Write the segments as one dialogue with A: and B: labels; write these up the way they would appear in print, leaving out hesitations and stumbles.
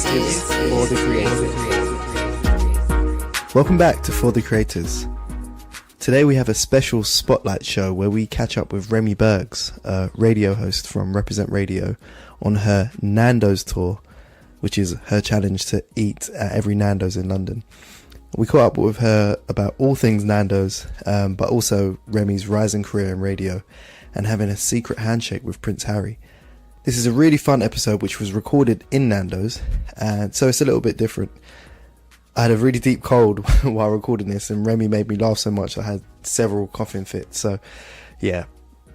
A: This is For the Creators. Welcome back to For the Creators. Today we have a special spotlight show where we catch up with Remi Burgz, a radio host from Represent Radio, on her Nandos tour, which is her challenge to eat at every Nandos in London. We caught up with her about all things Nandos, but also Remi's rising career in radio and having a secret handshake with Prince Harry. This is a really fun episode which was recorded in Nandos, and so it's a little bit different. I had a really deep cold while recording this, and Remi made me laugh so much I had several coughing fits. So yeah,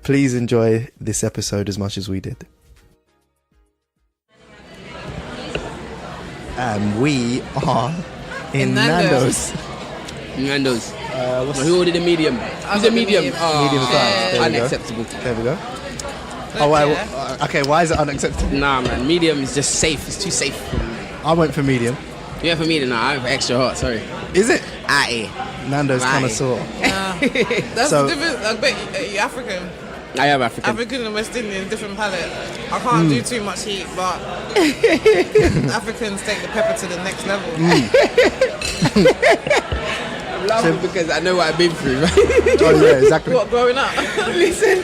A: please enjoy this episode as much as we did. And we are in Nandos.
B: Nandos. Who ordered a medium? Who's a medium?
A: Medium size.
B: Unacceptable.
A: There we go. Okay, why is it unacceptable?
B: Nah, man. Medium is just safe. It's too safe.
A: I went for medium.
B: You went for medium? Nah, I went for extra hot. Sorry.
A: Is it?
B: Aye.
A: Nando's connoisseur.
C: That's different. I bet you're African.
B: I am African.
C: African and West Indian, different palate. I can't do too much heat, but Africans take the pepper to the next level.
B: I'm laughing because I know what I've been through.
A: Oh yeah, exactly.
C: What, growing up?
B: Listen.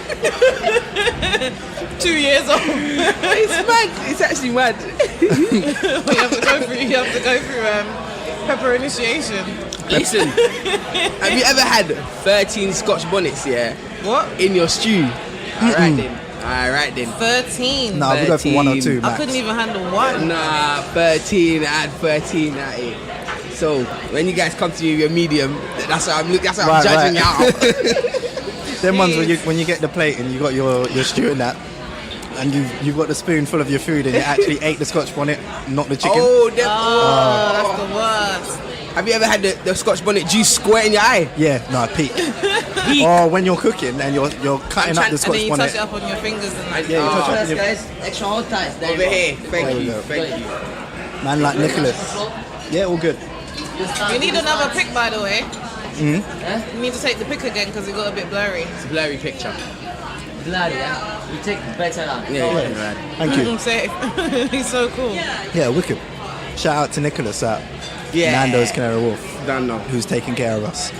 C: 2 years old.
B: It's mad. It's actually mad.
C: You have to go through pepper initiation.
B: Listen. Have you ever had 13 Scotch bonnets, yeah?
C: What?
B: In your stew? Alright then.
C: 13.
A: Nah, we go for 1 or 2 max.
C: I couldn't even handle one.
B: Nah, 13. I had 13 at it. So when you guys come to me with your medium, that's how I'm judging you out.
A: Them ones when you get the plate and you got your stew in that, and you've got the spoon full of your food and you actually ate the Scotch bonnet, not the chicken.
C: That's the worst.
B: Have you ever had the Scotch bonnet juice squirt in your eye?
A: Yeah, no, peak. Or when you're cooking and you're cutting up the Scotch
C: and then you
A: bonnet.
C: touch it up on your fingers and like.
A: Yeah, you touch it up.
D: Guys, extra hot ties.
B: Over here. Thank you.
A: Man like Nicholas. Yeah, all good.
C: You need another pic, by the way. You need to take the pic again because it got a bit blurry.
B: It's a blurry picture.
D: Bloody, yeah. You take better now.
B: Yeah.
A: Thank you.
C: Safe. He's so cool.
A: Yeah, wicked. Shout out to Nicholas at Nando's Canary Wharf, who's taking care of us.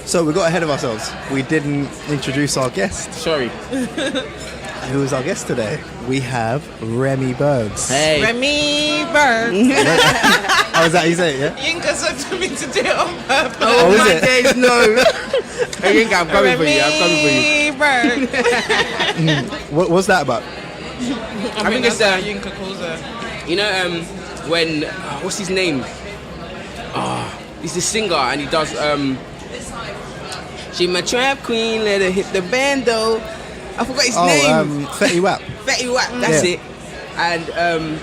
A: So we got ahead of ourselves. We didn't introduce our guest.
B: Sorry.
A: Who is our guest today? We have Remi Burgz.
B: Hey.
C: Remi Burgz.
A: Oh, is that how you say it, yeah?
C: Yinka said to me to do it on purpose.
B: Oh,
A: is
B: my
A: it?
B: days, no. Hey, Yinka, I'm coming for you.
C: Remi Burgz.
A: What's that about?
C: I
B: think
C: that's
B: it's,
C: how Yinka calls her.
B: You know, when what's his name? He's the singer and he does she my trap queen, let her hit the bando. I forgot his name.
A: Fetty Wap.
B: Fetty Wap, that's it. And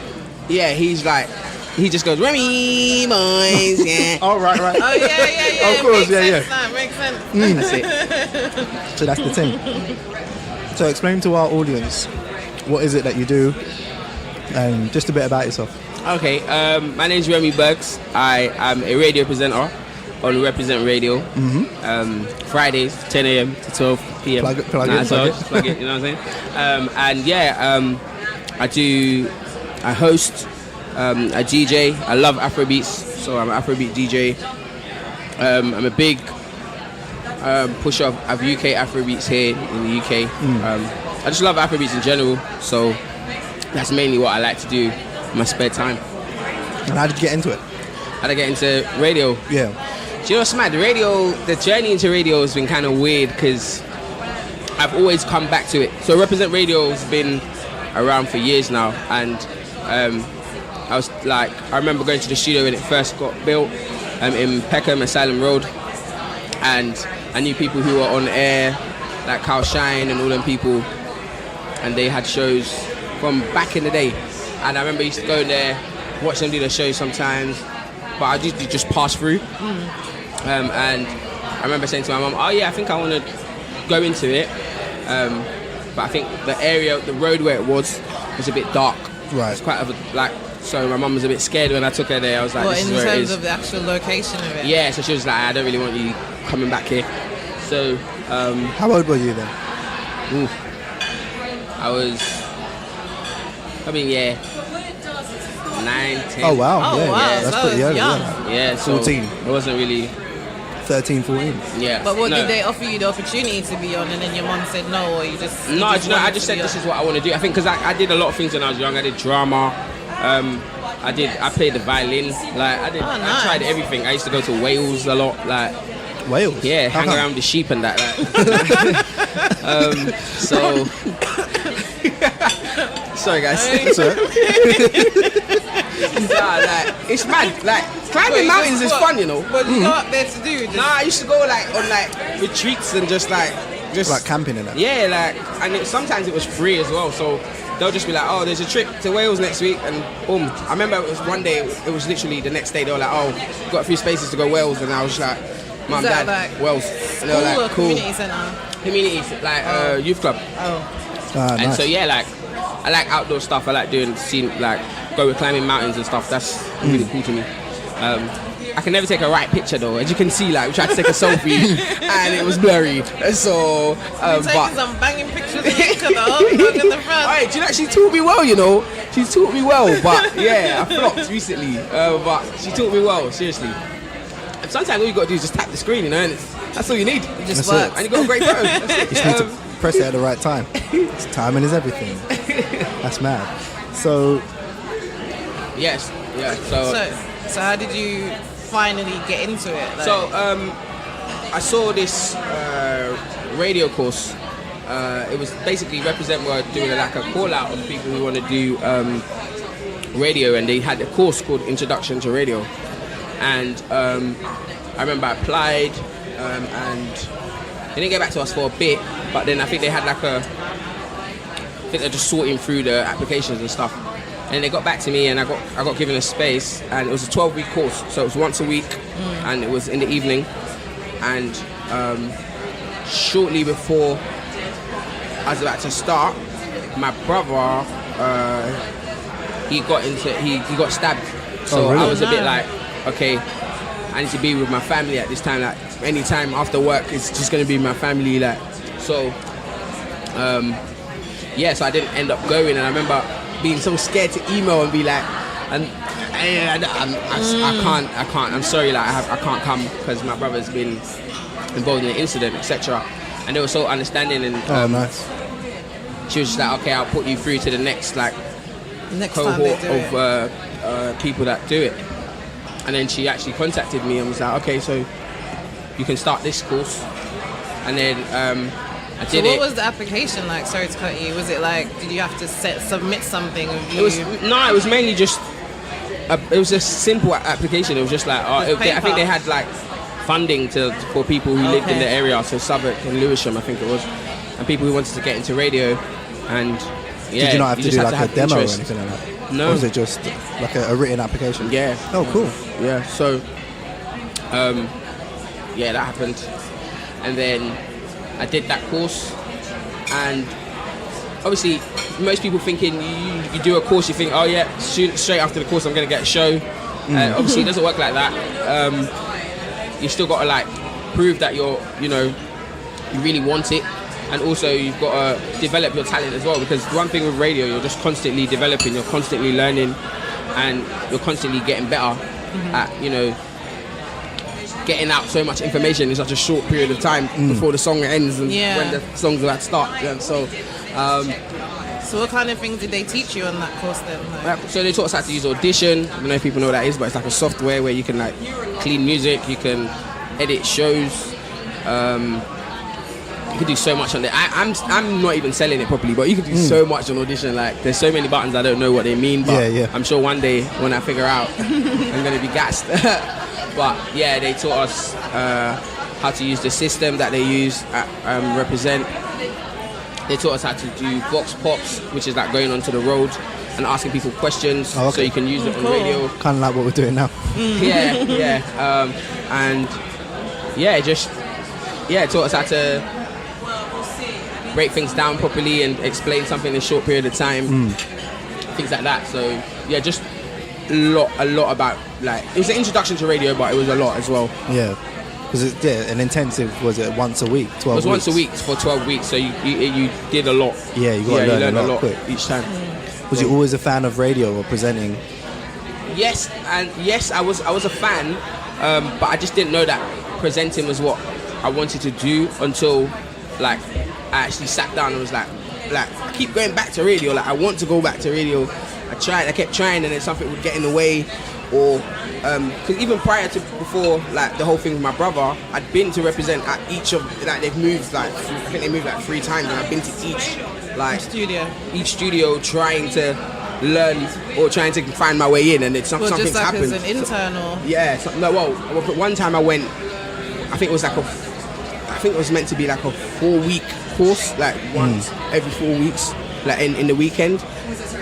B: he's like, he just goes Remi boys, yeah.
A: Oh right.
C: Oh yeah.
A: Of course,
C: Makes sense.
B: That's it.
A: So that's the thing. So explain to our audience, what is it that you do, and just a bit about yourself.
B: Okay, my name's Remi Burgz. I am a radio presenter on Represent Radio. Fridays, 10 a.m. to 12 p.m.
A: Plug it.
B: Plug it, you know what I'm saying? I host, I DJ. I love Afrobeats, so I'm an Afrobeat DJ. I'm a big pusher of UK Afrobeats here in the UK. I just love Afrobeats in general, so that's mainly what I like to do in my spare time.
A: And how did you get into it?
B: How did I get into radio?
A: Yeah.
B: Do you know what's mad? The journey into radio has been kind of weird because I've always come back to it. So Represent Radio has been around for years now, and I remember going to the studio when it first got built in Peckham, Asylum Road, and I knew people who were on air, like Carl Shine and all them people, and they had shows from back in the day. And I remember I used to go there, watch them do the shows sometimes, but I usually just pass through. And I remember saying to my mum, oh yeah, I think I want to go into it. But I think the road where it was a bit dark.
A: Right.
B: It's quite so my mum was a bit scared when I took her there. I was like, this is where it is.
C: In terms of the actual location of it?
B: Yeah, so she was like, I don't really want you coming back here. So,
A: how old were you then?
B: I was, 15, 9, 10.
A: Oh wow,
C: Oh,
A: yeah,
C: wow,
A: yeah, that's
C: so
A: pretty
C: it's
A: early.
C: young.
A: Yeah.
B: Yeah, so
A: 14.
B: It wasn't really.
A: 13, 14.
B: Yeah.
C: But what
B: no.
C: did they offer you the opportunity to be on, and then your mom said no, or you just?
B: No, do you know, I
C: wanted
B: just
C: to
B: said
C: be
B: this
C: on?
B: is what I want to do. I think because I did a lot of things when I was young. I did drama. I played the violin. Like I
C: nice.
B: I tried everything. I used to go to Wales a lot. Like
A: Wales.
B: yeah,
A: How
B: hang
A: come?
B: around with the sheep and that. Like. So. Sorry guys.
A: That's all right.
B: Nah, like it's mad. Like climbing
C: Wait,
B: mountains is
C: what?
B: fun, you know.
C: What did you go up there to do? Just,
B: Nah, I used to go like on like retreats and just
A: Like camping and that.
B: yeah, like, and sometimes it was free as well. So they'll just be like, oh, there's a trip to Wales next week, and boom. I remember it was one day. It was literally the next day. They were like, oh, we've got a few spaces to go Wales, and I was just like, Mum,
C: that
B: Dad,
C: like
B: Wales. And they were
C: school or
B: like, cool.
C: community centre?
B: Community, like youth club.
C: Oh,
B: And
A: Nice.
B: so yeah, like I like outdoor stuff. I like doing like go climbing mountains and stuff. That's really cool to me. I can never take a right picture though. As you can see, like we tried to take a selfie and it was blurry. So,
C: you're taking
B: but
C: some banging pictures of Luca though. Look in the front.
B: Alright, do you know, she taught me well, you know. She taught me well, but yeah, I flopped recently. But she taught me well, seriously. And sometimes all you gotta do is just tap the screen, you know, and that's all you need. It just
A: That's
B: works,
A: it.
B: and you got a great photo. That's it.
A: You just need to press it at the right time. Timing is everything. That's mad. So,
B: Yes, yeah.
C: So how did you finally get into it? Like,
B: So I saw this radio course. It was basically Represent were doing like a call out of people who want to do radio, and they had a course called Introduction to Radio. And I remember I applied, and they didn't get back to us for a bit. But then I think they had like I think they're just sorting through the applications and stuff. And they got back to me, and I got given a space, and it was a 12-week course, so it was once a week, and it was in the evening. And shortly before I was about to start, my brother he got stabbed. So
A: Oh, really?
B: I was a bit like, okay, I need to be with my family at this time. Like any time after work, it's just gonna be my family. Like so, yeah. So I didn't end up going, and I remember being so scared to email and be like, I can't. I'm sorry, like I can't come because my brother's been involved in an incident, etc. And they were so understanding, and
A: nice.
B: she was just like, okay, I'll put you through to the next like
C: next time they
B: cohort
C: do it.
B: of people that do it. And then she actually contacted me and was like, okay, so you can start this course. And then I
C: So
B: did
C: what
B: it.
C: was the application like? Sorry to cut you. Was it like, did you have to submit something of you?
B: It was mainly just it was a simple application. It was just like I think
C: paper.
B: they had like funding for people who lived in
C: Okay.
B: the area, so Southwark and Lewisham, I think it was, and people who wanted to get into radio. And yeah,
A: Did you not have to
B: just
A: do
B: had
A: like a
B: have
A: demo
B: interest.
A: or anything like that?
B: No.
A: Or was it just like a written application?
B: Yeah.
A: Oh, cool.
B: Yeah, so yeah, that happened. And then I did that course, and obviously most people thinking you do a course, you think, oh yeah, straight after the course I'm going to get a show. Obviously it doesn't work like that. You still got to like prove that you really want it, and also you've got to develop your talent as well, because one thing with radio, you're just constantly developing, you're constantly learning, and you're constantly getting better at getting out so much information in such a short period of time before the song ends and
C: Yeah.
B: when the song's about to start. And so
C: So what kind of things did they teach you on that course then? Like,
B: so they taught us how to use Audition. I don't know if people know what that is, but it's like a software where you can like clean music, you can edit shows, you can do so much on it. I'm not even selling it properly, but you can do so much on Audition. Like there's so many buttons I don't know what they mean, but
A: Yeah.
B: I'm sure one day when I figure out, I'm gonna be gassed. But yeah, they taught us how to use the system that they use at Represent. They taught us how to do vox pops, which is like going onto the road and asking people questions,
A: Oh, okay.
B: so you can use it on
C: Cool.
B: radio.
A: Kind of like what we're doing now.
B: Yeah. And yeah, it taught us how to break things down properly and explain something in a short period of time, things like that. So yeah, just a lot about, like, it was an introduction to radio, but it was a lot as well.
A: Yeah. Because an intensive, was it once a week? 12
B: It was
A: weeks?
B: once a week for 12 weeks, so you did a lot.
A: Yeah, you got to learn
B: learned
A: a lot quick.
B: each time.
A: Was you always a fan of radio or presenting?
B: yes, I was a fan, but I just didn't know that presenting was what I wanted to do until like I actually sat down and was like I keep going back to radio. Like I want to go back to radio. I kept trying, and then something would get in the way, or because even prior to before like the whole thing with my brother, I'd been to represent at each of like they've moved like I think they moved like 3 times, and I've been to each studio trying to learn or trying to find my way in, and it's something's
C: just like
B: happened.
C: as an intern or
B: One time I went, I think it was meant to be like a 4-week course, like once every 4 weeks, like in the weekend,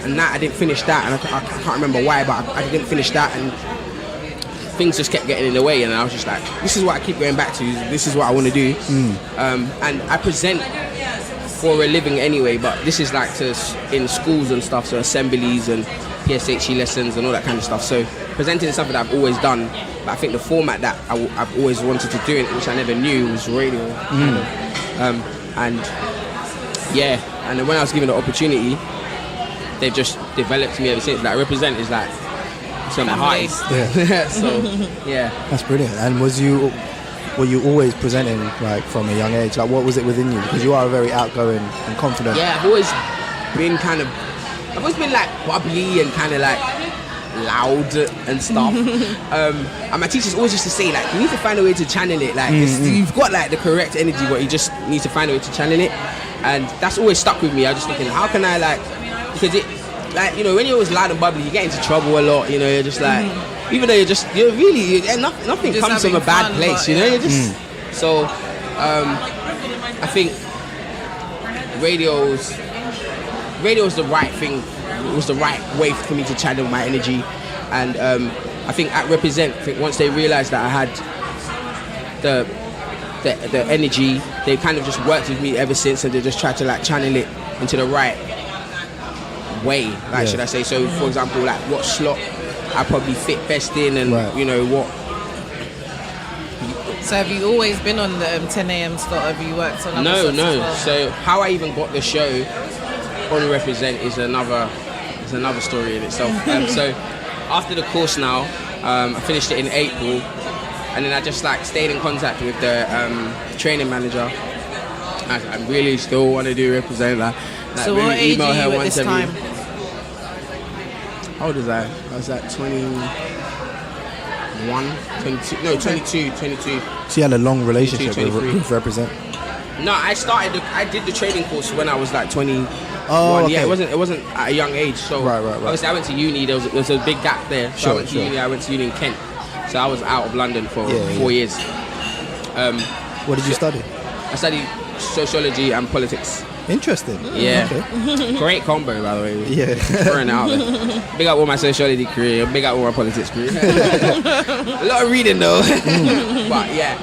B: and that I didn't finish that, and I can't remember why, but I didn't finish that, and things just kept getting in the way, and I was just like, this is what I keep going back to, this is what I want to do. And I present for a living anyway, but this is like in schools and stuff, so assemblies and PSHE lessons and all that kind of stuff. So presenting is something that I've always done, but I think the format that I've always wanted to do it, which I never knew, was radio. And then when I was given the opportunity, they've just developed me ever since. Like represent is like it's on my heart.
A: Yeah.
B: So yeah,
A: that's brilliant. And were you always presenting like from a young age? Like what was it within you? Because you are very outgoing and confident.
B: Yeah, I've always been like bubbly and kind of like loud and stuff. And my teachers always used to say like, you need to find a way to channel it. Like you've got like the correct energy, but you just need to find a way to channel it. And that's always stuck with me. I was just thinking, how can I like, because it like, you know, when you're always loud and bubbly, you get into trouble a lot. You know, you're just like, even though nothing comes from a bad place. You know, you're just so. I think radio's the right thing. It was the right way for me to channel my energy, and I think at Represent, once they realised that I had the energy, they kind of just worked with me ever since, and they just tried to like channel it into the right way, like should I say. So for example, like what slot I probably fit best in, and you know what.
C: So have you always been on the 10 a.m. slot? Have you worked on
B: No.
C: as well?
B: So how I even got the show on Represent is another story in itself. So after the course now, I finished it in April, and then I just like stayed in contact with the training manager. I really still want to do Represent. Like
C: so
B: really
C: what age
B: email
C: are
B: her
C: you at
B: once
C: this time?
B: How old was I? I was at 22.
A: So you had a long relationship
B: 23.
A: with Represent?
B: No, I did the training course when I was like 21.
A: Oh, okay.
B: Yeah, it wasn't at a young age. So
A: right.
B: obviously I went to uni. There was a big gap there. So I went to uni. I went to uni in Kent. So I was out of London for 4 years.
A: What did you study?
B: I studied sociology and politics.
A: Interesting.
B: Yeah.
A: Okay.
B: Great combo, by the way.
A: Yeah.
B: Throwing it out there. Big up all my sociology career. Big up all my politics career. A lot of reading though. But yeah.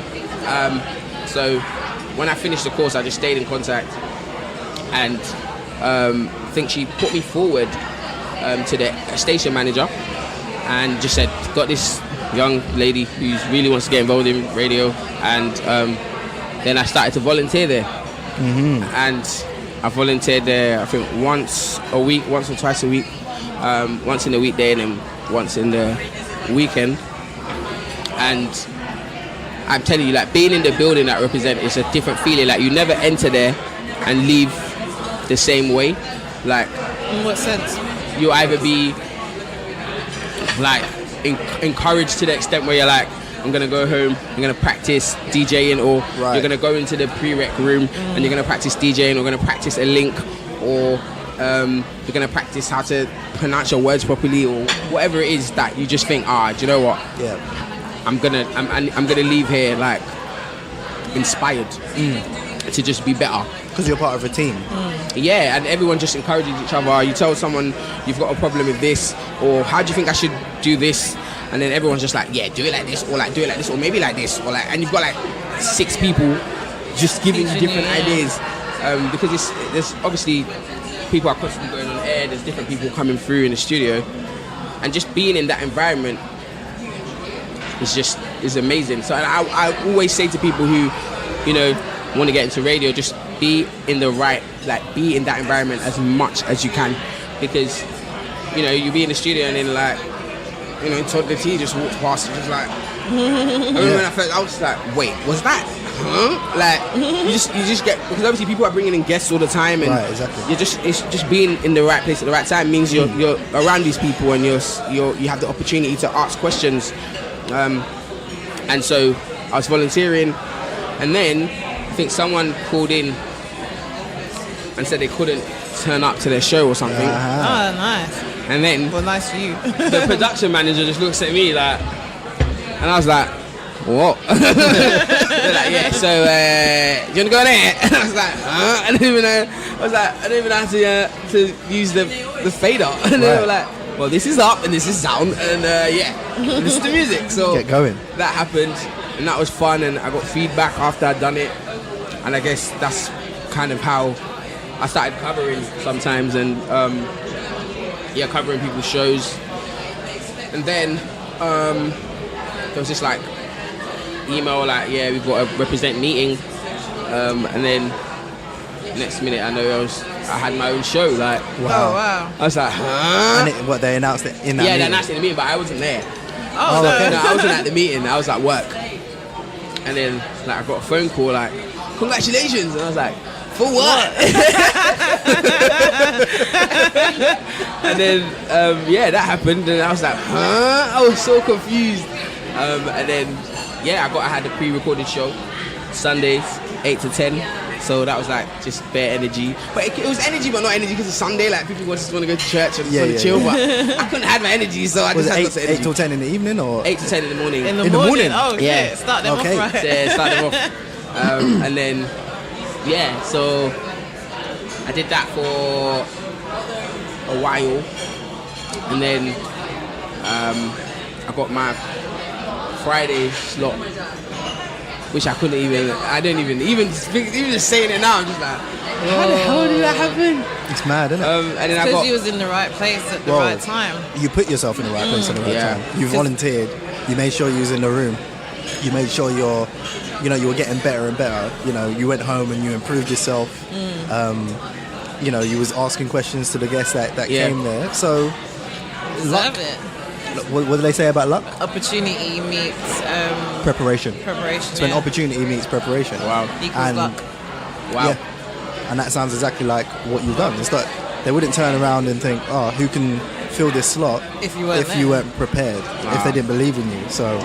B: So when I finished the course, I just stayed in contact, and I think she put me forward to the station manager and just said, got this young lady who really wants to get involved in radio, and then I started to volunteer there. And I volunteered there, I think once or twice a week, once in the weekday and then once in the weekend. And I'm telling you, like being in the building that Represent is a different feeling. Like you never enter there and leave the same way. Like
C: In what sense?
B: You either be like encouraged to the extent where you're like, I'm gonna go home, I'm gonna practice DJing, or you're gonna go into the pre-rec room and you're gonna practice DJing, or gonna practice a link, or you're gonna practice how to pronounce your words properly, or whatever it is that you just think, do you know what?
A: Yeah.
B: I'm gonna leave here like inspired to just be better.
A: Because you're part of a team.
B: Yeah, and everyone just encourages each other. You tell someone you've got a problem with this, or how do you think I should do this? And then everyone's just like, yeah, do it like this, or like do it like this, or maybe like this, or like, and you've got like 6 people just giving you different ideas, because there's obviously people are constantly going on air. There's different people coming through in the studio, and just being in that environment is amazing. So I always say to people who, you know, want to get into radio, just be in that environment as much as you can, because, you know, you be in the studio and then like toddler T just walked past and just like. I remember when I was like, wait, was that? Huh? Like you just get, because obviously people are bringing in guests all the time, and
A: Right, exactly.
B: it's just being in the right place at the right time means you're around these people and you have the opportunity to ask questions, and so I was volunteering, and then I think someone called in and said they couldn't turn up to their show or something,
C: Oh, nice.
B: and then
C: Well, nice for you.
B: the production manager just looks at me like, and I was like, what? They're like, yeah, so do you want to go there? And I was like, huh? I don't even know how to use the fader. And they were like, well, this is up and this is down, and this is the music. So
A: Get going.
B: that happened, and that was fun, and I got feedback after I'd done it, and I guess that's kind of how I started covering sometimes, and covering people's shows. And then there was this like email like, yeah, we've got a represent meeting, and then next minute I know I had my own show. Like,
C: Oh, wow.
B: I was like, huh?
A: And they announced it in that
B: Yeah, they
A: meeting?
B: announced it in the meeting, but I wasn't there.
C: Oh,
B: No,
C: no.
B: I wasn't at the meeting. I was at work, and then like I got a phone call like, congratulations, and I was like, for what? And then that happened, and I was like, huh? I was so confused. And then I had a pre-recorded show Sundays 8 to 10. So that was like just bare energy, but it was energy, but not energy because it's Sunday. Like people just want to go to church and just want to chill, but I couldn't have my energy, so I
A: Was
B: just
A: it
B: had lots of energy.
A: 8 till 10 in the evening or?
B: 8 to 10 in the morning.
C: In the
A: In the
C: morning?
A: morning?
C: Oh,
B: Yeah.
C: shit. Start them
A: Okay.
C: off right.
B: Yeah, start them off. And then, so I did that for a while, and then I got my Friday slot, which I couldn't even. I don't even just saying it now. I'm just like, how the hell did that happen?
A: It's mad, isn't it?
B: And then I
C: Because
B: got.
C: you was in the right place at the
A: Well,
C: right time.
A: You put yourself in the right place at the right
B: Yeah.
A: time. You volunteered. You made sure you was in the room. You made sure you were getting better and better. You went home and you improved yourself. You was asking questions to the guests that
B: Yeah.
A: came there. So, luck.
C: Deserve it.
A: What do they say about luck?
C: Opportunity meets
A: Preparation.
C: preparation.
A: So when opportunity meets preparation.
B: Wow.
C: equals
A: and-
C: luck.
B: Wow.
A: Yeah. And that sounds exactly like what you've done. It's like they wouldn't turn around and think, oh, who can fill this slot
C: If you weren't there.
A: weren't prepared, if they didn't believe in you. So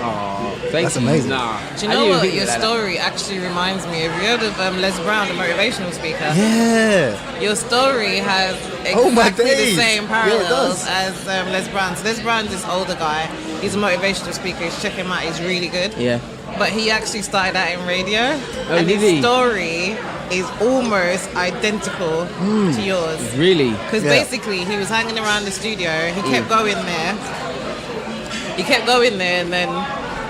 B: Thank
A: That's
B: you.
A: amazing.
B: Nah.
C: Do you
B: I
C: know
B: didn't
C: what?
B: think
C: Your
B: of that.
C: story actually reminds me. Have you heard of Les Brown, the motivational speaker?
A: yeah,
C: Your story has
A: Oh, my
C: exactly the
A: days.
C: same
A: Yeah, it
C: parallels
A: does.
C: as Les Brown. So Les Brown's this older guy. He's a motivational speaker. Check him out. He's really good.
B: Yeah.
C: But he actually started out in radio.
B: Oh,
C: and
B: did
C: his
B: he?
C: story is almost identical to yours.
B: Really?
C: Because
A: Yeah.
C: basically he was hanging around the studio. He kept going there. And then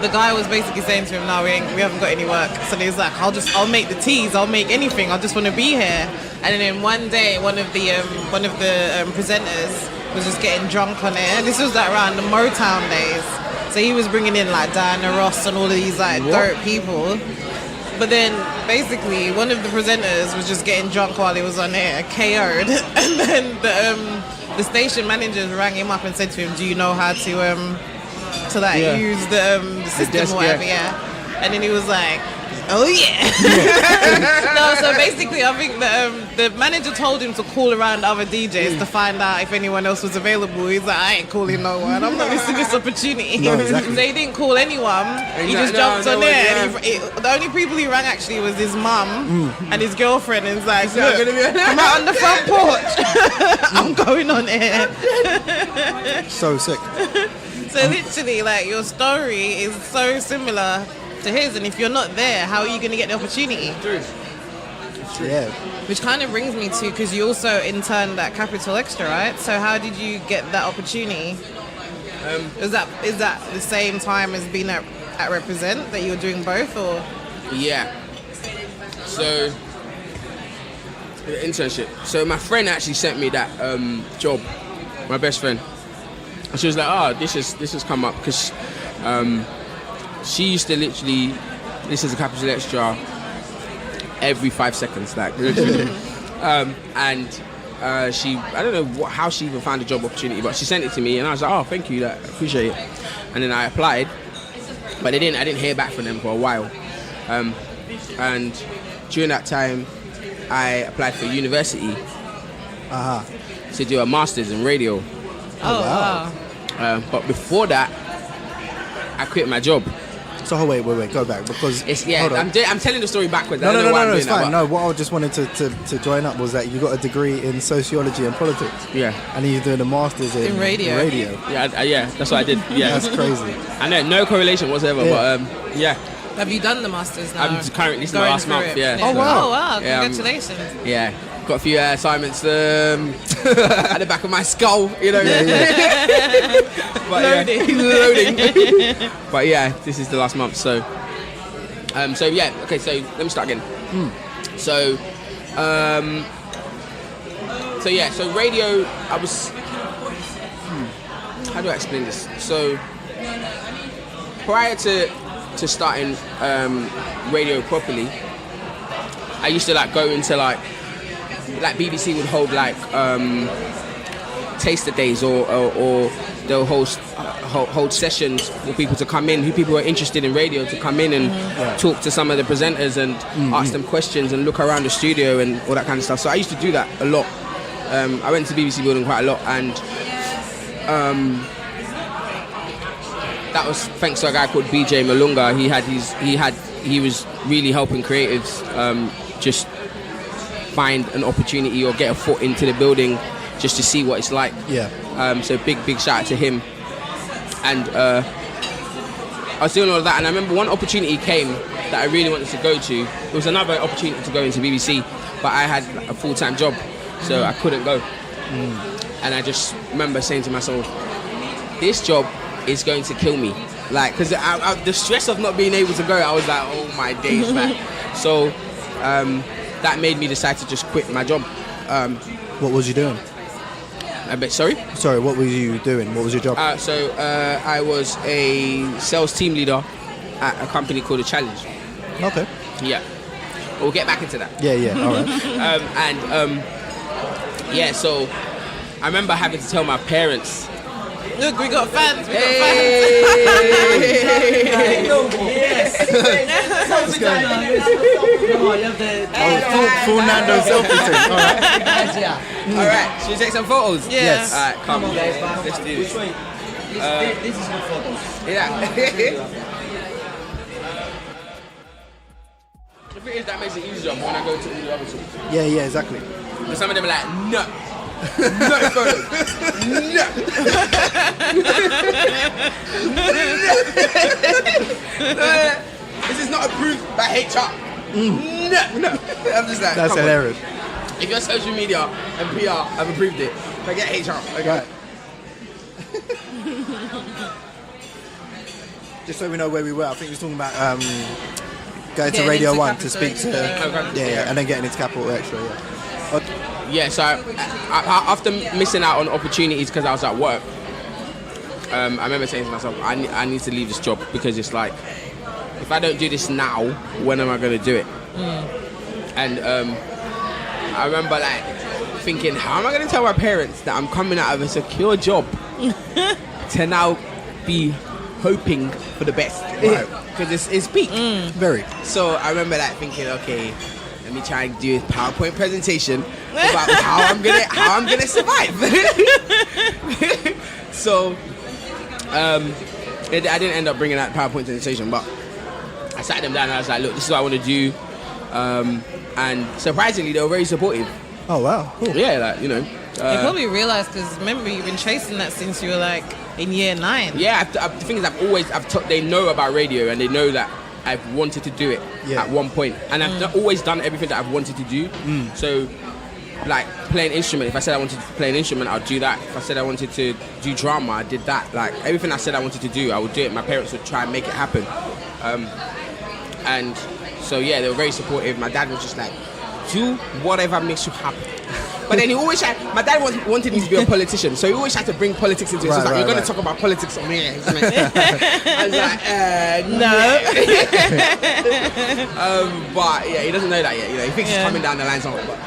C: the guy was basically saying to him, "No, we haven't got any work." So he was like, "I'll make the teas. I'll make anything. I just want to be here." And then one day, one of the presenters was just getting drunk on air. This was like around the Motown days. So he was bringing in like Diana Ross and all of these like dope people. But then basically one of the presenters was just getting drunk while he was on air, KO'd. And then the station managers rang him up and said to him, "Do you know how to
B: Yeah.
C: use the system
B: desk,
C: or whatever?"
B: yeah.
C: And then he was like, "Oh yeah." No, so basically I think the manager told him to call around other DJs to find out if anyone else was available. He's like, "I ain't calling no one. I'm not missing this opportunity."
A: No, exactly.
C: So he didn't call anyone. He
B: like,
C: just
B: "No,
C: jumped
B: no
C: on
B: one,
C: there.
B: yeah."
C: And the only people he rang actually was his mum and his girlfriend. And he's like,
B: not
C: "Look,
B: gonna be-
C: come out on the front porch. I'm going on air."
A: so sick.
C: So literally, like, your story is so similar to his, and if you're not there, how are you going to get the opportunity?
A: Yeah.
C: Which kind of brings me to, because you also interned at Capital Extra, right? So how did you get that opportunity? Is that the same time as being at Represent, that you were doing both, or?
B: Yeah. So the internship. So my friend actually sent me that job. My best friend. And she was like, "Oh, this has come up," because she used to literally listen to Capital Extra every 5 seconds, like literally. And I don't know how she even found a job opportunity, but she sent it to me, and I was like, oh, thank you, I appreciate it. And then I applied, but I didn't hear back from them for a while. And during that time, I applied for university to do a master's in radio.
C: Oh, wow.
B: But before that, I quit my job.
A: So wait, go back because hold on.
B: I'm telling the story backwards.
A: No, it's fine. No, what I just wanted to join up was that you got a degree in sociology and politics.
B: Yeah.
A: And you're doing a master's in
C: radio.
B: Yeah, that's what I did. Yeah.
A: That's crazy.
B: I know, no correlation whatsoever, but yeah.
C: Have you done the masters now?
B: I'm currently still last month. Yeah.
A: Oh wow.
C: Oh wow!
B: Yeah,
C: Congratulations.
B: Yeah. Got a few assignments at the back of my skull, you know. But, loading. But yeah, this is the last month, so yeah. Okay, so let me start again. So yeah, so radio. I was. How do I explain this? So prior to starting radio properly, I used to like go into like BBC would hold like taster days or they'll hold sessions for people to come in, who people are interested in radio to come in and talk to some of the presenters and ask them questions and look around the studio and all that kind of stuff. So I used to do that a lot. I went to BBC building quite a lot, and that was thanks to a guy called BJ Malunga. He was really helping creatives just find an opportunity or get a foot into the building just to see what it's like. Yeah. So big shout out to him. And I was doing all of that, and I remember one opportunity came that I really wanted to go to. There was another opportunity to go into BBC, but I had a full-time job, so I couldn't go. And I just remember saying to myself, this job is going to kill me. Like, because the stress of not being able to go, I was like, oh my days, man. So that made me decide to just quit my job.
A: What was you doing?
B: Sorry,
A: what were you doing? What was your job?
B: I was a sales team leader at a company called The Challenge.
A: Okay.
B: Yeah. We'll get back into that.
A: Yeah, all right.
B: Yeah, so I remember having to tell my parents.
C: Look, we got fans.
A: Full Nandos selfie team. All right.
B: All right. Should we take some photos?
C: Yeah.
A: Yes.
B: All right. Come on,
D: guys.
B: Let's do this.
D: This is good photos.
B: Yeah. The thing is that makes it easier when I go to all the other tools.
A: Yeah, exactly.
B: But some of them are like, no. No photos. No. This is not approved by HR. No. I'm just like,
A: that's hilarious.
B: If your social media and PR have approved it, forget HR. Okay.
A: Right. Just so we know where we were, I think we were talking about going to Radio 1 to speak to... and then getting into Capital Extra, yeah. Okay.
B: Yeah, so I, after missing out on opportunities because I was at work, I remember saying to myself, I need to leave this job, because it's like, if I don't do this now, when am I going to do it? And I remember like thinking, how am I going to tell my parents that I'm coming out of a secure job to now be hoping for the best? Because it's peak.
A: Very. So
B: I remember like thinking, okay, let me try and do a PowerPoint presentation about how I'm gonna survive. So I didn't end up bringing that PowerPoint presentation, but I sat them down and I was like, look, this is what I want to do, and surprisingly they were very supportive.
A: Oh wow, cool.
B: Yeah, like, you know,
C: you probably realised, because remember you've been chasing that since you were like in year 9.
B: Yeah, the thing is, they know about radio, and they know that I've wanted to do it at one point, and I've always done everything that I've wanted to do. So, like playing instrument, if I said I wanted to play an instrument, I'd do that. If I said I wanted to do drama, I did that. Like everything I said I wanted to do, I would do it. My parents would try and make it happen, and so yeah, they were very supportive. My dad was just like, do whatever makes you happy. But then he always had, my dad wanted me to be a politician, so he always had to bring politics into it. So he's like, you're going to talk about politics on me. I was like, no. But yeah, he doesn't know that yet. You know, he thinks it's coming down the line somewhere. But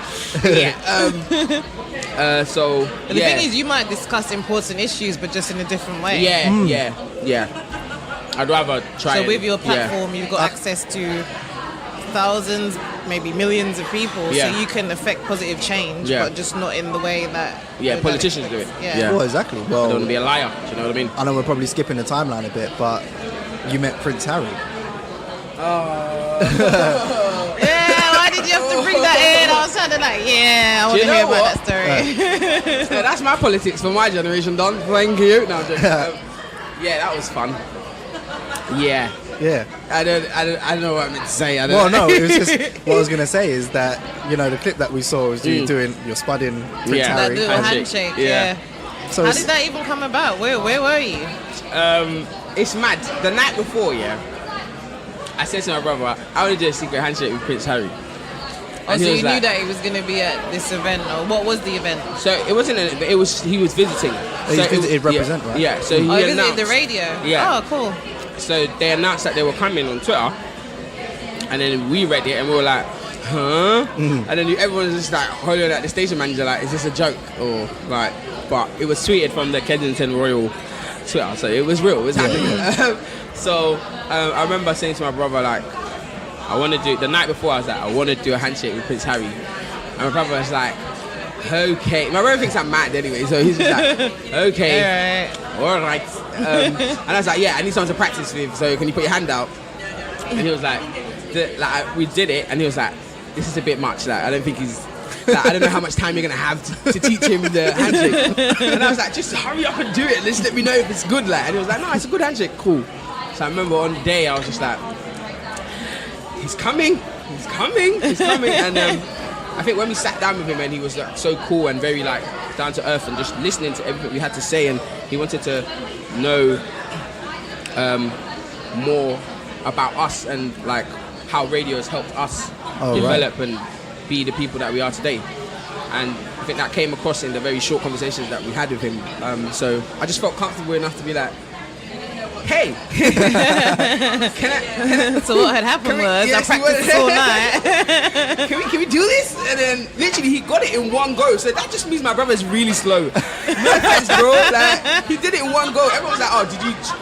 B: So
C: But the thing is, you might discuss important issues, but just in a different way.
B: yeah. I'd rather try.
C: So with your platform, you've got access to thousands, maybe millions of people, so you can affect positive change, but just not in the way that
B: politicians do it.
C: Yeah.
A: Well, exactly. Well,
B: I don't want to be a liar. Do you know what I mean?
A: I know we're probably skipping the timeline a bit, but you met Prince Harry.
C: Yeah, why did you have to bring that in? I was kind of like, I want to hear about that story.
B: Yeah, that's my politics for my generation, Don. Thank you. No, I'm joking. Yeah, that was fun. Yeah.
A: Yeah.
B: I don't know what I meant to say.
A: It was just what I was gonna say is that the clip that we saw was you doing your spudding Prince
C: That
A: Harry.
C: little handshake. Yeah.
A: So
C: How did that even come about? Where were you?
B: It's mad. The night before, I said to my brother, I want to do a secret handshake with Prince Harry.
C: Oh, so you knew that he was going to be at this event, or what was the event?
B: So it wasn't an event, he was visiting.
A: He visited Represent, right?
B: Yeah, so he
C: visited
B: announced
C: the radio?
B: Yeah.
C: Oh, cool.
B: So they announced that they were coming on Twitter, and then we read it and we were like, huh? And then everyone was just like holding at the station manager like, is this a joke? Or like, but it was tweeted from the Kensington Royal Twitter, so it was real, it was happening. So I remember saying to my brother like, I want to do, the night before I was like, I want to do a handshake with Prince Harry. And my brother was like, okay. My brother thinks I'm mad anyway, so he's just like, okay, all right. And I was like, yeah, I need someone to practice with, so can you put your hand out? And he was like, we did it, and he was like, this is a bit much. Like, I don't think he's, like, I don't know how much time you're going to have to teach him the handshake. And I was like, just hurry up and do it. Just let me know if it's good. Like. And he was like, no, it's a good handshake. Cool. So I remember on the day, I was just like, he's coming. And I think when we sat down with him, and he was like so cool and very like down to earth and just listening to everything we had to say, and he wanted to know more about us and like how radio has helped us develop and be the people that we are today. And I think that came across in the very short conversations that we had with him. So I just felt comfortable enough to be like, hey, can I
C: So what had happened was I practiced all night.
B: Can we do this? And then literally he got it in one go. So that just means my brother's really slow. No offense, bro. Like, he did it in one go. Everyone was like, oh,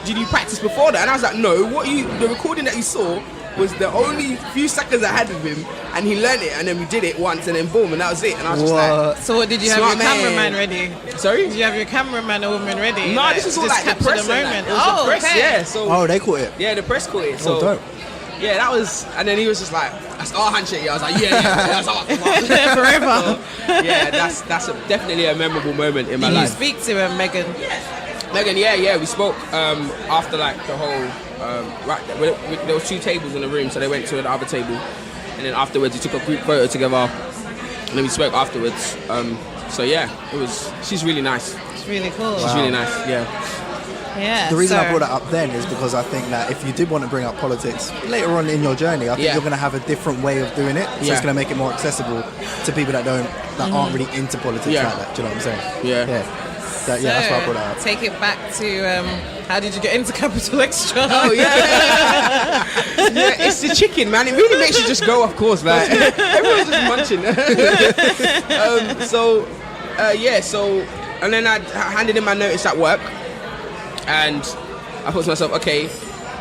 B: did you practice before that? And I was like, no. The recording that you saw was the only few seconds I had with him, and he learned it, and then we did it once, and then boom, and that was it. And I was just like,
C: so what, did you have your cameraman ready?
B: Sorry?
C: Did you have your cameraman or woman ready?
B: No, this was all like the press moment. It was the press, yeah. So,
A: they caught it?
B: Yeah, the press caught it. So,
A: dope.
B: Yeah, that was, and then he was just like, that's our handshake. I was like, yeah, that's our
C: forever.
B: So, yeah, that's definitely a memorable moment in my life.
C: Did you speak to Megan?
B: Megan, yeah, we spoke after like the whole, there was 2 tables in the room, so they went to the other table, and then afterwards we took a group photo together, and then we spoke afterwards. So yeah, she's really nice.
C: It's really cool.
B: She's really nice, yeah.
C: Yeah.
A: The reason I brought that up then is because I think that if you did want to bring up politics later on in your journey, I think you're going to have a different way of doing it. So it's going to make it more accessible to people that aren't really into politics like that. Do you know what I'm saying?
B: Yeah.
A: That's why I brought that up.
C: Take it back to how did you get into Capital Extra?
B: Oh yeah, it's the chicken, man. It really makes you just go, of course, man. Everyone's just munching. So, and then I handed in my notice at work. And I thought to myself, okay,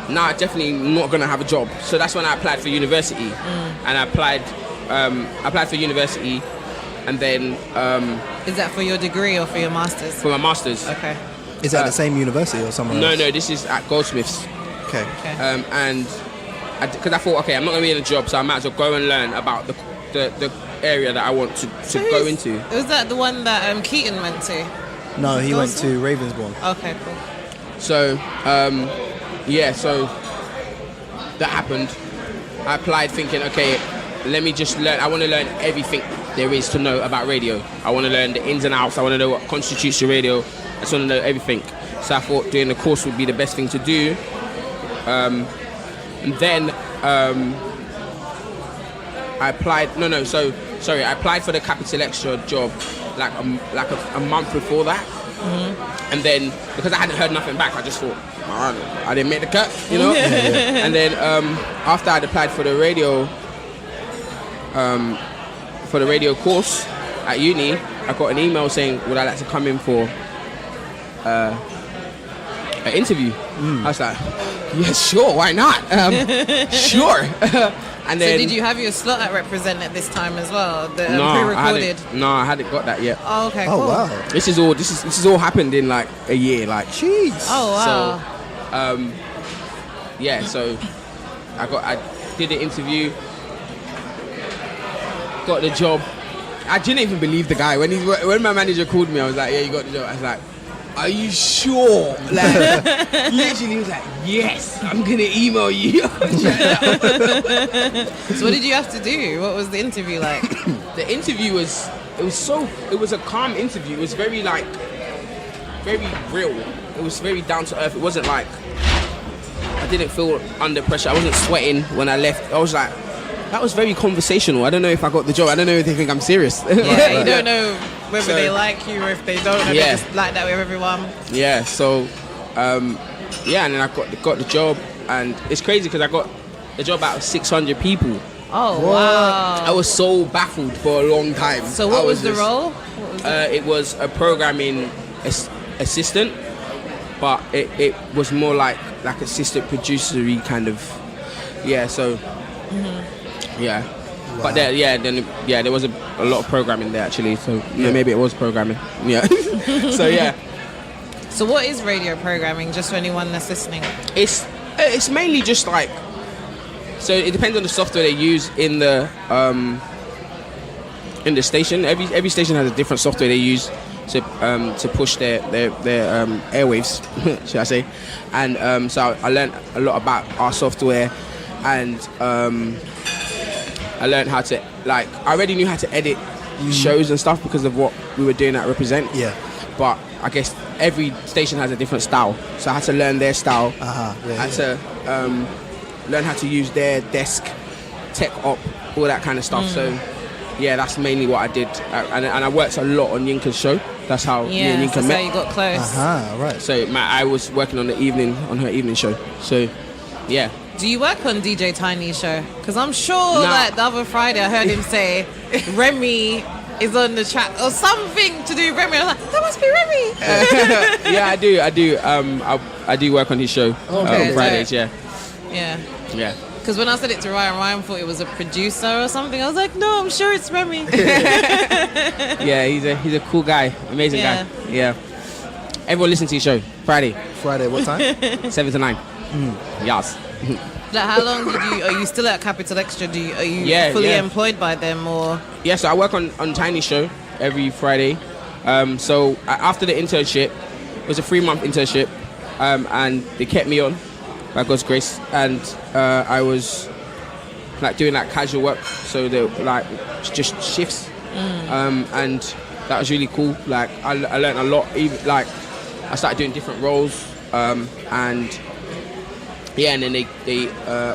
B: now I'm definitely not going to have a job. So that's when I applied for university. And I applied for university, and then...
C: Is that for your degree or for your master's?
B: For my master's.
C: Okay.
A: Is that at the same university or somewhere else?
B: No, this is at Goldsmiths.
A: Okay.
B: And because I thought, okay, I'm not going to be in a job, so I might as well go and learn about the area that I want to go into.
C: Was that the one that Keaton went to?
A: No, he went to Ravensbourne.
C: Okay, cool.
B: So, so that happened. I applied thinking, okay, let me just learn. I want to learn everything there is to know about radio. I want to learn the ins and outs. I want to know what constitutes your radio. I just want to know everything. So I thought doing the course would be the best thing to do. And then I applied. I applied for the Capital Extra job like a month before that. And then because I hadn't heard nothing back, I just thought I didn't make the cut, you know. And then after I'd applied for the radio for the radio course at uni, I got an email saying, would I like to come in for an interview? I was like, yeah, sure, why not? Sure. And then,
C: So did you have your slot at Represent at this time as well? The
B: no,
C: pre-recorded?
B: I hadn't got that yet.
C: Oh, okay,
A: Oh
C: cool.
A: wow.
B: This is all happened in like a year, like
A: Jeez.
C: Oh, wow.
B: So, yeah, so I did the interview, got the job. I didn't even believe the guy when my manager called me. I was like, yeah, you got the job. I was like, are you sure? Like, literally, he was like, yes, I'm gonna email you.
C: So what did you have to do? What was the interview like?
B: The interview was a calm interview. It was very real. It was very down to earth. It wasn't like, I didn't feel under pressure. I wasn't sweating when I left. I was like, that was very conversational. I don't know if I got the job. I don't know if they think I'm serious.
C: Yeah, you don't know whether they like you or if they don't, or
B: Yeah.
C: they just like that with everyone.
B: Yeah, so and then I got the job, and it's crazy because I got the job out of 600 people.
C: Oh, wow.
B: I was so baffled for a long time.
C: So what
B: I
C: was the
B: just-
C: role?
B: It was a programming assistant, but it was more like assistant producery kind of. Yeah, so yeah.
A: Wow.
B: But there was a lot of programming there actually. So
A: Yeah.
B: maybe it was programming. Yeah. So yeah.
C: So what is radio programming, just for anyone that's listening?
B: It's mainly just like, so it depends on the software they use in the station. Every station has a different software they use to push their airwaves, should I say? And so I learned a lot about our software, and I learned how to, like, I already knew how to edit shows and stuff because of what we were doing at Represent.
A: Yeah.
B: But I guess every station has a different style, so I had to learn their style.
A: Yeah,
B: I had to learn how to use their desk, tech op, all that kind of stuff. So yeah, that's mainly what I did, and I worked a lot on Yinka's show. That's how me and Yinka
C: that's
B: met.
C: how you got close.
A: Right.
B: So I was working on her evening show. So yeah.
C: Do you work on DJ Tiny's show? Because I'm sure that the other Friday I heard him say Remi is on the track or something to do with Remi. I was like, that must be Remi.
B: Yeah, I do. I do work on his show on Fridays. Yeah.
C: Yeah. Because when I said it to Ryan thought it was a producer or something. I was like, no, I'm sure it's Remi.
B: Yeah, he's a cool guy, amazing guy. Yeah. Everyone listen to his show Friday,
A: What time?
B: 7 to 9. Yes.
C: Like, how long are you still at Capital Extra? Are you fully employed by them or?
B: Yeah, so I work on Tiny's show every Friday. So after the internship, it was a 3-month internship, and they kept me on by God's grace, and I was like doing like casual work, so they like just shifts, and that was really cool. Like I learned a lot. Even like I started doing different roles, and then they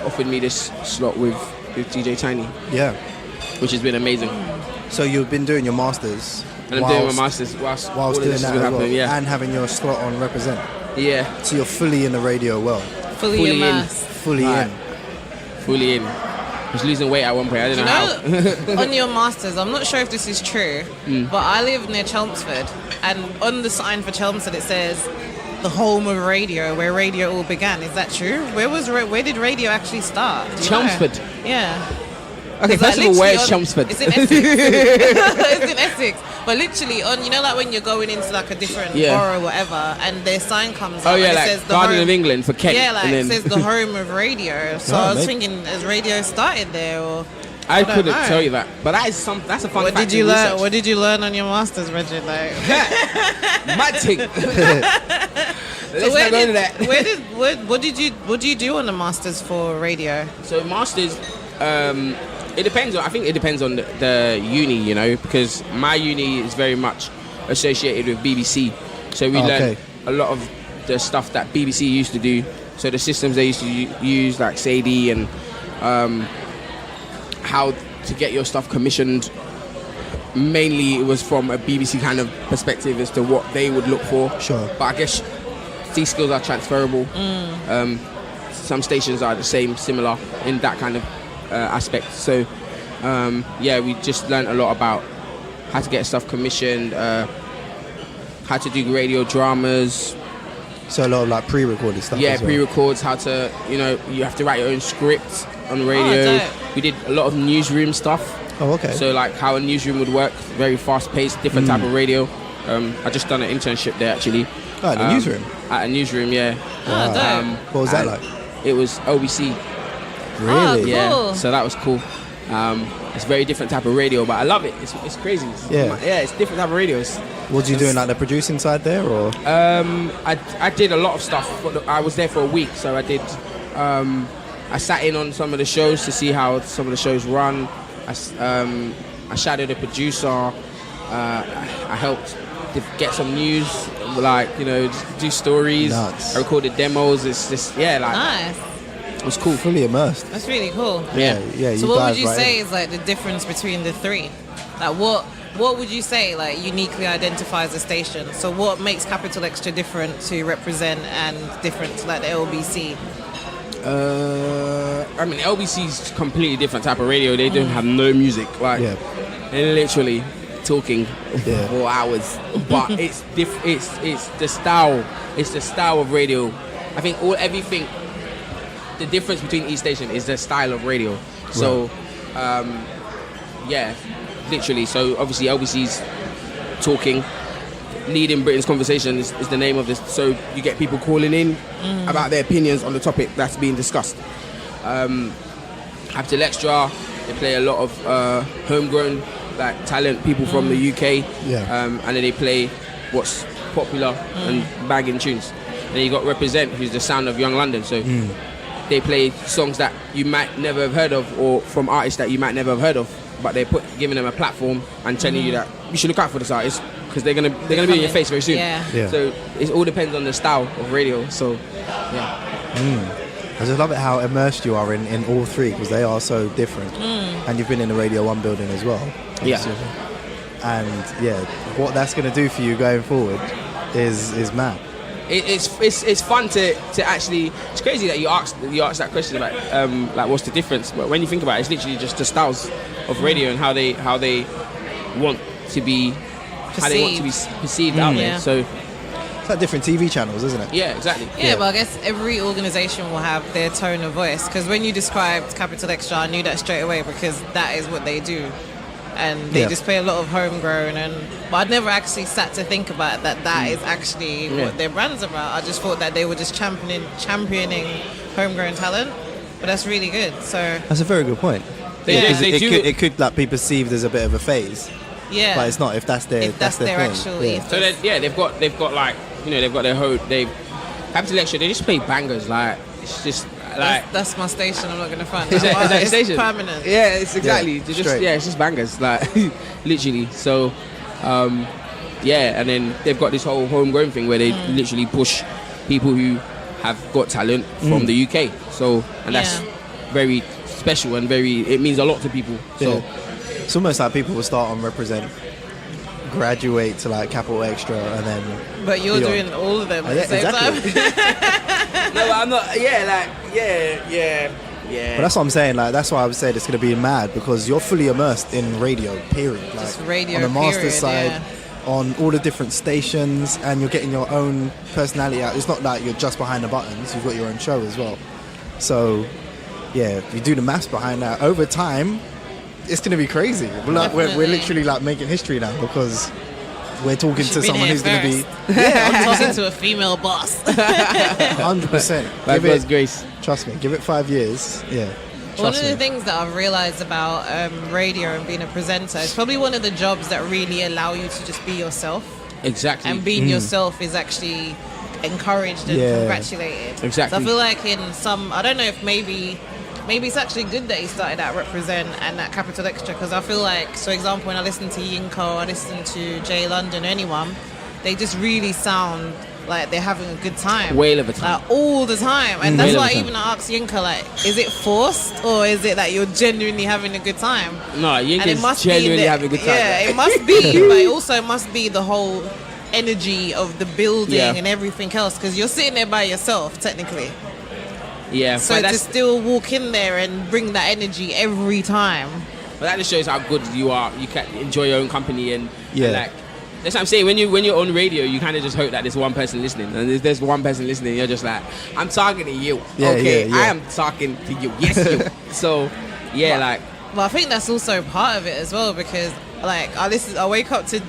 B: offered me this slot with DJ Tiny.
A: Yeah.
B: Which has been amazing.
A: So you've been doing your masters.
B: And I'm doing my masters whilst all of
A: doing
B: this
A: that
B: has been
A: as well,
B: happening. Yeah.
A: and having your slot on Represent.
B: Yeah.
A: So you're fully in the radio world.
C: Fully immersed.
A: Fully
B: Right.
A: in.
B: Fully in. I was losing weight at one point. I didn't know how.
C: On your masters, I'm not sure if this is true, but I live near Chelmsford, and on the sign for Chelmsford it says the home of radio, where radio all began. Is that true? Where did radio actually start? Do you know?
B: Chelmsford.
C: Yeah.
B: Okay, first of all, where is Chelmsford?
C: It's in Essex. It's in Essex. But literally, like when you're going into like a different borough or whatever, and their sign comes up
B: Oh yeah,
C: and it
B: like
C: says the
B: Garden
C: home,
B: of England for Kent.
C: yeah, like
B: and
C: it
B: then
C: says the home of radio. So I was thinking, has radio started there or?
B: I
C: don't
B: couldn't
C: know.
B: tell you that, but that's a fun
C: What
B: fact.
C: did you
B: to
C: learn?
B: research.
C: What did you learn on your masters, Reggie? Like,
B: Mad thing.
C: so
B: Let's
C: what do you do on the masters for radio?
B: So masters, it depends. I think it depends on the uni, you know, because my uni is very much associated with BBC. So we learn a lot of the stuff that BBC used to do. So the systems they used to use, like SADI, and how to get your stuff commissioned. Mainly, it was from a BBC kind of perspective as to what they would look for.
A: Sure.
B: But I guess these skills are transferable. Some stations are the same, similar in that kind of aspect. So, We just learned a lot about how to get stuff commissioned, how to do radio dramas.
A: So a lot of like pre-recorded stuff.
B: Yeah,
A: as well.
B: pre-records, how to, you have to write your own script on radio.
C: dope.
B: We did a lot of newsroom stuff.
A: Oh, okay.
B: So like how a newsroom would work, very fast-paced, different type of radio. I just done an internship there actually.
A: Oh, at the newsroom.
B: At a newsroom, yeah.
C: Oh, dope.
A: What was that
B: and
A: like?
B: It was OBC.
C: Oh,
A: Really?
B: Yeah,
C: Cool.
B: so that was cool. It's a very different type of radio, but I love it. It's crazy. It's different type of radios.
A: What did you do in like the producing side there, or?
B: I did a lot of stuff. But I was there for a week, so I did. I sat in on some of the shows to see how some of the shows run. I shadowed a producer. I helped get some news, like just do stories.
A: Nuts.
B: I recorded demos. It's just
C: Nice.
B: it was cool.
A: Fully immersed.
C: That's really cool.
B: Yeah.
A: Yeah.
C: So what would
A: dive
C: you
A: right
C: say
A: in.
C: is like the difference between the three? Like what would you say like uniquely identifies a station? So what makes Capital Extra different to Represent and different to like the LBC?
B: I mean, LBC's completely different type of radio. They don't have no music. Like,
A: Yeah.
B: they're literally talking
A: Yeah.
B: for hours. But it's the style. It's the style of radio. I think everything. The difference between each station is the style of radio. So, literally. So obviously, LBC's talking. Leading Britain's conversation is the name of this. So you get people calling in about their opinions on the topic that's being discussed. Capital Extra, they play a lot of homegrown like talent, people from the UK.
A: Yeah.
B: And then they play what's popular and banging tunes. And then you got Represent, who's the sound of Young London. So they play songs that you might never have heard of, or from artists that you might never have heard of. But they're giving them a platform and telling you that you should look out for this artist because they're gonna be in your face very soon.
C: Yeah.
B: So it all depends on the style of radio. So yeah.
A: I just love it how immersed you are in all three because they are so different. And you've been in the Radio 1 building as well.
B: Yeah.
A: And yeah, what that's going to do for you going forward is mad.
B: It's fun to actually. It's crazy that you asked that question about like what's the difference. But when you think about it, it's literally just the styles of radio and how they want to be perceived out there.
C: Yeah.
B: So
A: It's like different TV channels, isn't it?
B: yeah, exactly.
C: Yeah, but I guess every organisation will have their tone of voice. Because when you described Capital Extra, I knew that straight away because that is what they do, and they
A: Yeah.
C: just play a lot of homegrown. But I'd never actually sat to think about that is actually what their brand's about. I just thought that they were just championing homegrown talent. But that's really good. So
A: That's a very good point.
B: They
A: Because
B: do.
A: it could like be perceived as a bit of a phase,
C: yeah,
A: but it's not if that's their
C: if that's their
A: thing.
C: actual
A: Yeah.
C: ethos.
B: So they've got like they've got their whole Capital Extra. They just play bangers. Like it's just like.
C: That's my station. I'm not gonna front.
B: Is that your
C: It's
B: station?
C: permanent.
B: Yeah, it's exactly.
A: Yeah,
B: They're just
A: straight.
B: it's just bangers, like literally. So, and then they've got this whole homegrown thing where they literally push people who have got talent from the UK. So, and that's very special and it means a lot to people. So,
A: Yeah. It's almost like people will start on Represent, graduate to like Capital Extra, and then.
C: But you're
A: beyond.
C: doing all of them at
A: Yeah,
C: the same
A: exactly.
C: time.
B: no, but I'm not. Yeah.
A: But that's what I'm saying. Like that's why I would say it's going to be mad because you're fully immersed in radio. Period. Like,
C: Just radio,
A: on the master
C: period,
A: side,
C: yeah.
A: on all the different stations, and you're getting your own personality out. It's not like you're just behind the buttons. You've got your own show as well. So, yeah, if you do the maths behind that over time, it's going to be crazy. We're
C: Definitely.
A: literally like making history now because we're talking to
C: Should've been
A: someone
C: here
A: who's going to be
C: first. Talking to a female boss.
A: 100%.
B: By
A: Give
B: God's
A: it,
B: grace.
A: trust me, give it 5 years. Yeah.
C: One
A: Trust
C: of the
A: me.
C: things that I've realised about radio and being a presenter is probably one of the jobs that really allow you to just be yourself.
B: Exactly.
C: And being yourself is actually encouraged and
A: Yeah.
C: congratulated.
B: Exactly.
C: So I feel like in some, I don't know if maybe it's actually good that he started at Represent and at Capital Extra because I feel like, so example, when I listen to Yinko, I listen to Jay London, anyone, they just really sound like they're having a good time.
B: Whale of a time.
C: Like all the time. And that's
B: Whale of
C: why
B: a time.
C: even I asked Yinko, like, is it forced or is it that you're genuinely having a good time?
B: No,
C: And it
B: Yinka's
C: must
B: genuinely
C: be the,
B: having a good time.
C: Yeah, it must be, but it also must be the whole energy of the building
B: Yeah.
C: and everything else because you're sitting there by yourself technically.
B: Yeah.
C: So
B: but
C: to
B: that's
C: still walk in there and bring that energy every time,
B: But that just shows how good you are. You can enjoy your own company and like. That's what I'm saying. When you're on radio, you kind of just hope that there's one person listening, and if there's one person listening, you're just like, I'm talking to you. I am talking to you. Yes, you. So, like.
C: Well, I think that's also part of it as well, because like I wake up to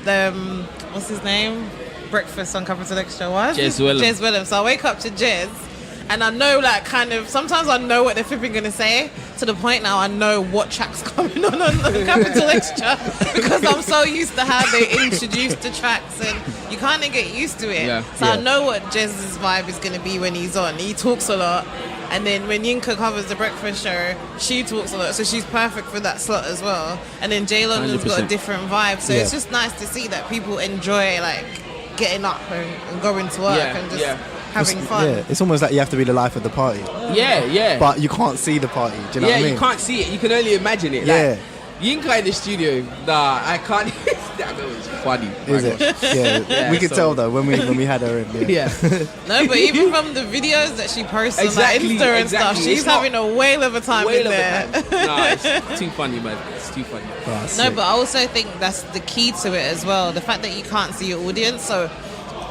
C: what's his name? Breakfast on Capital Extra. What?
B: Jez
C: Willem. So I wake up to Jez. And I know, like, kind of, sometimes I know what they're flipping going to say, to the point now I know what track's coming on Capital Extra, because I'm so used to how they introduce the tracks, and you kind of get used to it. I know what Jez's vibe is going to be when he's on. He talks a lot, and then when Yinka covers the breakfast show, she talks a lot, so she's perfect for that slot as well. And then Jay London's got a different vibe, so it's just nice to see that people enjoy, like, getting up and going to work and just... having fun.
A: Yeah, it's almost like you have to be the life of the party.
B: Yeah.
A: But you can't see the party. Do you know what I mean?
B: You can't see it. You can only imagine it. Like, Yinka in the studio, I can't. That was funny.
A: Is it? Yeah. We could tell though when we had her in.
C: No, but even from the videos that she posts on like Insta and stuff, she's having a whale of a time in there.
B: No, it's too funny, man. It's too funny.
C: No, but I also think that's the key to it as well. The fact that you can't see your audience, so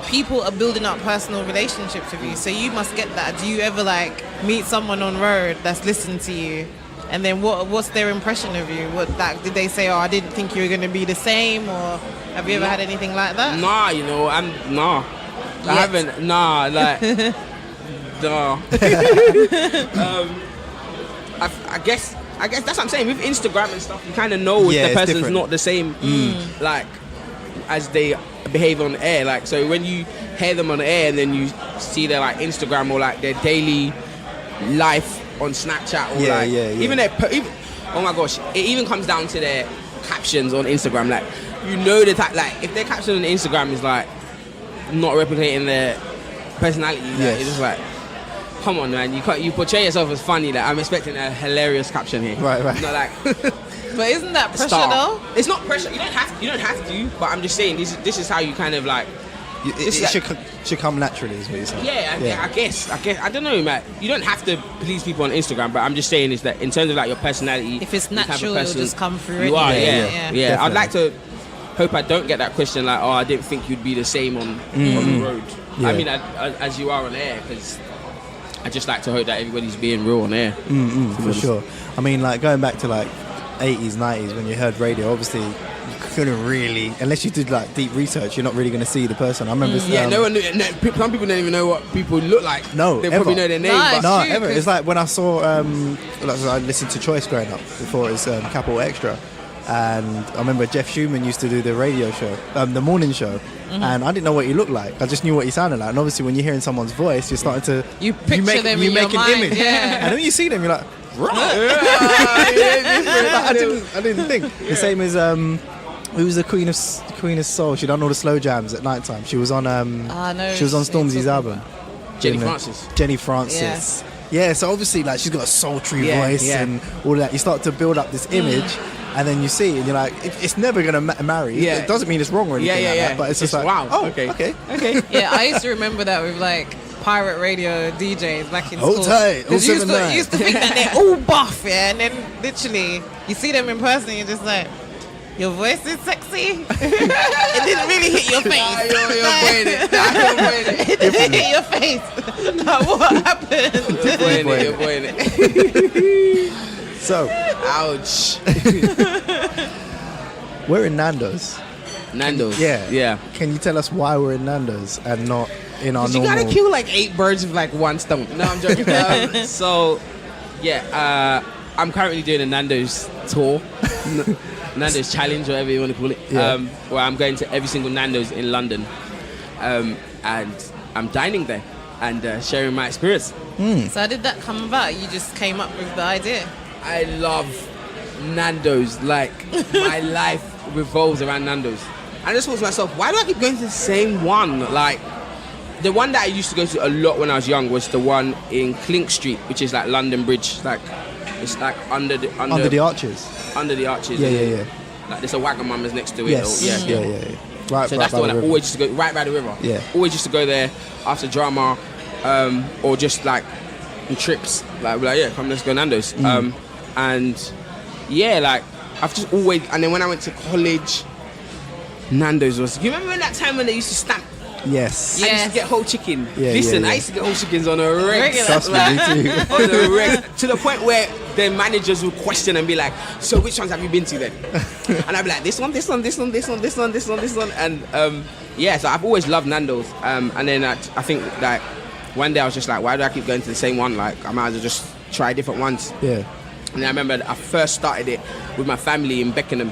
C: people are building up personal relationships with you, so you must get that. Do you ever like meet someone on road that's listening to you, and then what's their impression of you? Did they say, oh, I didn't think you were going to be the same, or have you ever had anything like that?
B: Nah, I haven't. Nah, like nah. I guess that's what I'm saying. With Instagram and stuff, you kind of know if the person's different. Not the same, like as they behave on air. Like, so when you hear them on air and then you see their like Instagram or like their daily life on Snapchat or even their oh my gosh, it even comes down to their captions on Instagram. Like, you know that like if their caption on Instagram is like not replicating their personality, like, it's just like, come on, man, you portray yourself as funny. Like, I'm expecting a hilarious caption here. Right. Not like.
C: But isn't that pressure though?
B: It's not pressure. You don't have to. But I'm just saying this is how you kind of like.
A: It should come naturally, is what you're saying.
B: Yeah, I guess. I don't know, man. You don't have to please people on Instagram, but I'm just saying is that in terms of like your personality,
C: if it's natural, it'll just come through.
B: You are, yeah. I'd like to hope I don't get that question like, oh, I didn't think you'd be the same on the road. Yeah. I mean, as you are on air, because I just like to hope that everybody's being real on air.
A: For sure. I mean, like going back to like 80s, 90s when you heard radio, obviously you couldn't really, unless you did like deep research, you're not really going to see the person. I remember
B: no one knew, some people don't even know what people look like.
A: No,
B: they probably know their name,
A: ever. It's like when I saw I listened to Choice growing up before it was Capital Extra, and I remember Jeff Schumann used to do the radio show, the morning show, and I didn't know what he looked like. I just knew what he sounded like. And obviously when you're hearing someone's voice, you're starting to
C: you make
A: an image, and then you see them, you're like, right. I didn't think. The same as who was the Queen of Soul? She done all the slow jams at night time. She was on she was on Stormzy's album.
B: Jenny
A: Francis. Yeah, so obviously like she's got a sultry voice and all of that. You start to build up this image, and then you see, and you're like, it's never gonna marry.
B: Yeah.
A: It doesn't mean it's wrong or anything like that, but it's just like,
B: wow.
A: Oh,
B: okay.
C: Yeah, I used to remember that with like pirate radio DJs back in
A: school.
C: Tight. You used to think that they're all buff, and then literally you see them in person and you're just like, your voice is sexy. It didn't really hit your face. It didn't hit your face. Like, what happened?
B: You're boying it.
A: So,
B: ouch.
A: We're in Nandos.
B: Yeah.
A: Can you tell us why we're in Nandos and not in our normal?
B: You gotta kill like 8 birds with like one stone. No, I'm joking. I'm currently doing a Nandos tour. Nandos challenge, whatever you want to call it. Where I'm going to every single Nandos in London, and I'm dining there and sharing my experience.
C: So how did that come about? You just came up with the idea?
B: I love Nandos. Like, my life revolves around Nandos. I just thought to myself, why do I keep going to the same one? Like, the one that I used to go to a lot when I was young was the one in Clink Street, which is like London Bridge. Like, it's like under the arches. Under the arches.
A: Yeah.
B: Like, there's a Wagamama's next to it.
A: Yes. Yeah. Right.
B: So that's the one I always used to go right by the river.
A: Yeah.
B: Always used to go there after drama, or just like on trips. Like, we're like, yeah, come, let's go Nandos. And yeah, like I've just always, and then when I went to college, Nandos was. You remember that time when they used to stamp?
A: Yes.
B: I used to get whole chicken.
A: Yeah,
B: Listen,
A: yeah.
B: I used to get whole chickens on a regular.
A: Trust me, me too.
B: On a to the point where the managers would question and be like, "So which ones have you been to then?" And I'd be like, "This one, this one, this one, this one, this one, this one, this one." And yeah, so I've always loved Nandos. And then I think that one day I was just like, "Why do I keep going to the same one? Like I might as well just try different ones."
A: Yeah.
B: And I remember I first started it with my family in Beckenham.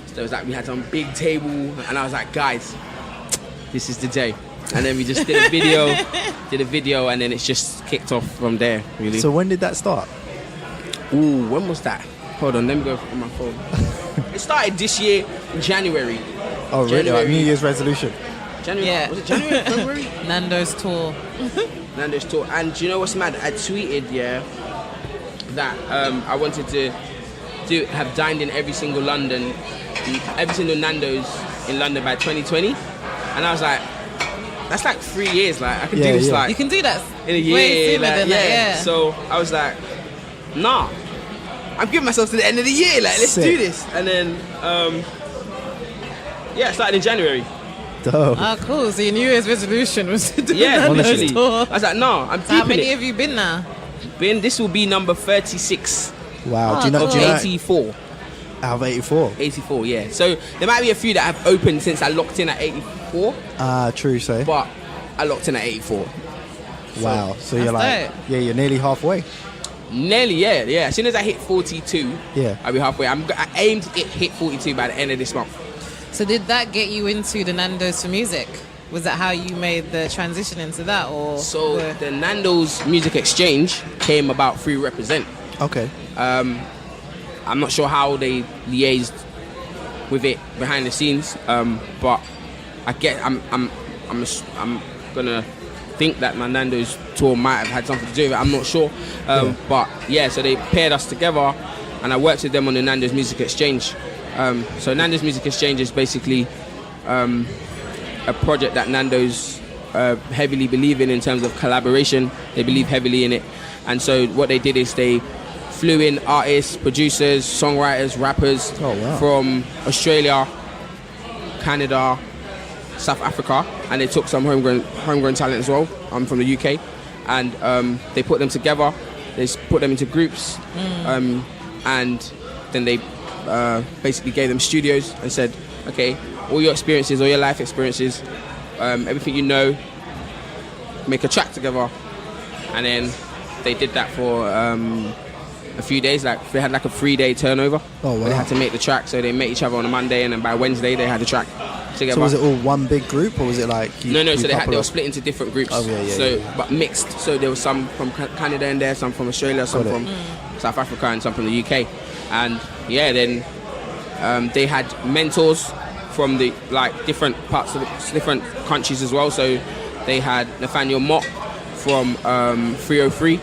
B: So it was like we had some big table, and I was like, "Guys, this is the day." And then we just did a video, and then it's just kicked off from there, really.
A: So when did that start?
B: Ooh, when was that? Hold on, let me go on my phone. It started this year in January.
A: Oh, really? Like
B: January.
A: New Year's resolution?
B: January?
C: Yeah.
B: Was it January? February?
C: Nando's tour.
B: Nando's tour. And do you know what's mad? I tweeted, that I wanted to have dined in every single Nando's in London by 2020. And I was like, that's like 3 years. Like I can do this
A: yeah.
B: like
C: You can do that
B: in a year.
C: way sooner
B: Like,
C: than that, yeah.
B: So I was like, nah, I'm giving myself to the end of the year. Like let's
A: Sick.
B: do this. And then it started in January.
A: Dope.
C: Oh, cool. So your New Year's resolution was to do
B: Yeah,
C: Nando's
B: literally.
C: tour.
B: I was like, no, I'm
C: So how
B: keeping
C: many
B: it.
C: have you been now?
B: This will be number 36
A: Wow.
C: Oh,
A: do you know?
C: cool.
A: Do you know
B: 84.
A: out of 84?
B: 84, yeah. So there might be a few that have opened since I locked in at 84,
A: True. Say.
B: but I locked in at 84.
A: Wow. So you're
C: That's
A: like,
C: dope.
A: yeah, you're nearly halfway.
B: Nearly, yeah. As soon as I hit 42,
A: Yeah.
B: I'll be halfway. I aimed to hit 42 by the end of this month.
C: So did that get you into the Nando's for music? Was that how you made the transition into that, or?
B: So the Nandos Music Exchange came about through Represent.
A: Okay.
B: I'm not sure how they liaised with it behind the scenes, but I'm gonna think that my Nando's tour might have had something to do with it. I'm not sure, but yeah. So they paired us together, and I worked with them on the Nando's Music Exchange. So Nando's Music Exchange is basically a project that Nando's heavily believe in terms of collaboration. They believe heavily in it, and so what they did is they flew in artists, producers, songwriters, rappers from Australia, Canada, South Africa, and they took some homegrown talent as well from the UK, and they put them together. They put them into groups, and then they basically gave them studios and said, okay, all your experiences, all your life experiences, everything you know, make a track together. And then they did that for a few days. Like they had like a 3-day turnover.
A: Oh, wow.
B: They had to make the track, so they met each other on a Monday, and then by Wednesday they had the track together.
A: So was it all one big group, or was it like
B: No. So they were split into different groups.
A: Oh, yeah,
B: So but mixed. So there was some from Canada in there, some from Australia, some from South Africa, and some from the UK. And yeah, then they had mentors from the different parts of different countries as well. So they had Nathaniel Mott from 303.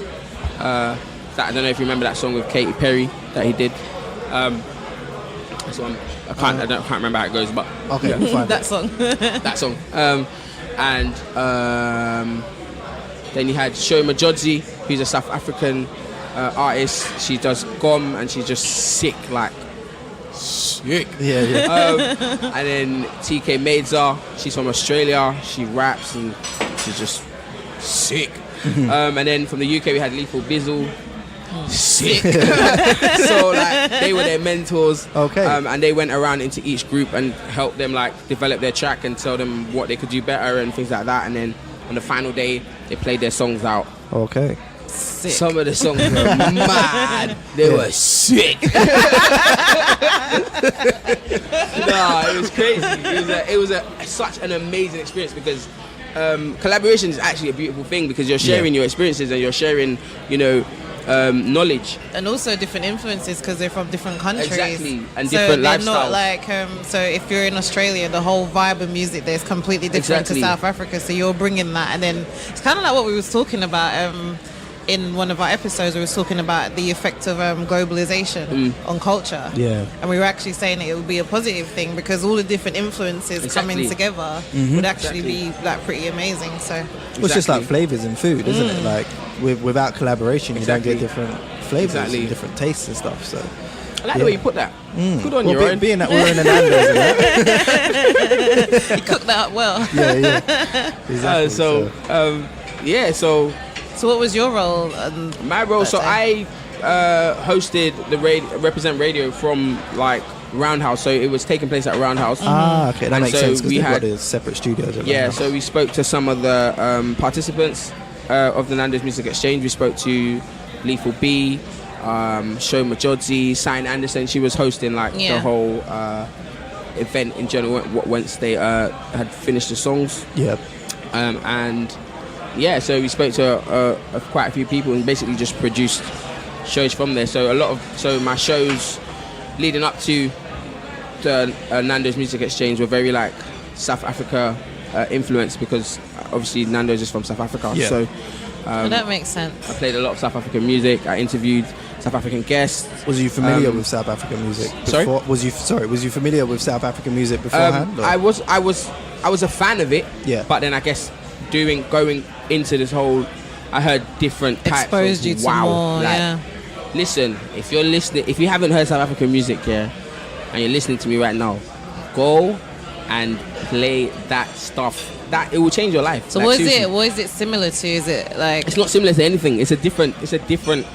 B: That I don't know if you remember that song with Katy Perry that he did. That's one. I can't remember how it goes, but
A: Okay, we'll find
C: that
A: it.
C: song.
B: that song. And then you had Shoma Jodzi, who's a South African artist. She does gom, and she's just sick.
A: Yeah.
B: And then TK Maidza, she's from Australia. She raps and she's just sick. And then from the UK we had Lethal Bizzle. Sick. So they were their mentors.
A: Okay.
B: And they went around into each group and helped them develop their track and tell them what they could do better and things like that. And then on the final day they played their songs out.
A: Okay.
C: Sick.
B: Some of the songs were mad. They were sick. No, it was crazy. It was such an amazing experience because collaboration is actually a beautiful thing because you're sharing your experiences and you're sharing, knowledge.
C: And also different influences because they're from different countries.
B: Exactly, and
C: so
B: different
C: they're
B: lifestyles.
C: not so if you're in Australia, the whole vibe of music there is completely different
B: Exactly.
C: to South Africa. So you're bringing that, and then it's kind of like what we was talking about in one of our episodes. We was talking about the effect of globalization on culture.
A: Yeah.
C: And we were actually saying that it would be a positive thing because all the different influences coming together would actually be pretty amazing. So
A: Well, it's just like flavors in food, isn't it? Like without collaboration, you don't get different flavors and different tastes and stuff. So
B: I like the way you put that. Good on you, Ryan.
A: Being that we're in the Nandos and that.
C: You cooked that up well.
A: Yeah. Exactly.
C: So what was your role?
B: My role, so I hosted the Represent Radio from like Roundhouse, so it was taking place at Roundhouse.
A: Okay, that
B: And
A: makes
B: so
A: sense because
B: we
A: they've
B: had-
A: got the separate studios. At
B: Yeah,
A: Roundhouse.
B: so we spoke to some of the participants of the Nandos Music Exchange. We spoke to Lethal B, Show Majodzi, Sign Anderson. She was hosting like the whole event in general once they had finished the songs.
A: Yeah.
B: So we spoke to quite a few people and basically just produced shows from there. So my shows leading up to the Nandos Music Exchange were very like South Africa influenced because obviously Nandos is from South Africa.
A: Yeah.
B: So
C: Well, that makes sense.
B: I played a lot of South African music. I interviewed South African guests.
A: Was you familiar with South African music?
B: Sorry?
A: Was you familiar with South African music beforehand?
B: I was a fan of it.
A: Yeah.
B: But then I guess going into this whole, I heard different types.
C: Exposed
B: of,
C: you to
B: wow,
C: more,
B: like,
C: yeah.
B: Listen, if you haven't heard South African music, and you're listening to me right now, go and play that stuff. That it will change your life.
C: So
B: like,
C: what
B: seriously.
C: is it similar to? Is it like...
B: It's not similar to anything. It's a different.
A: Is it?
B: Different.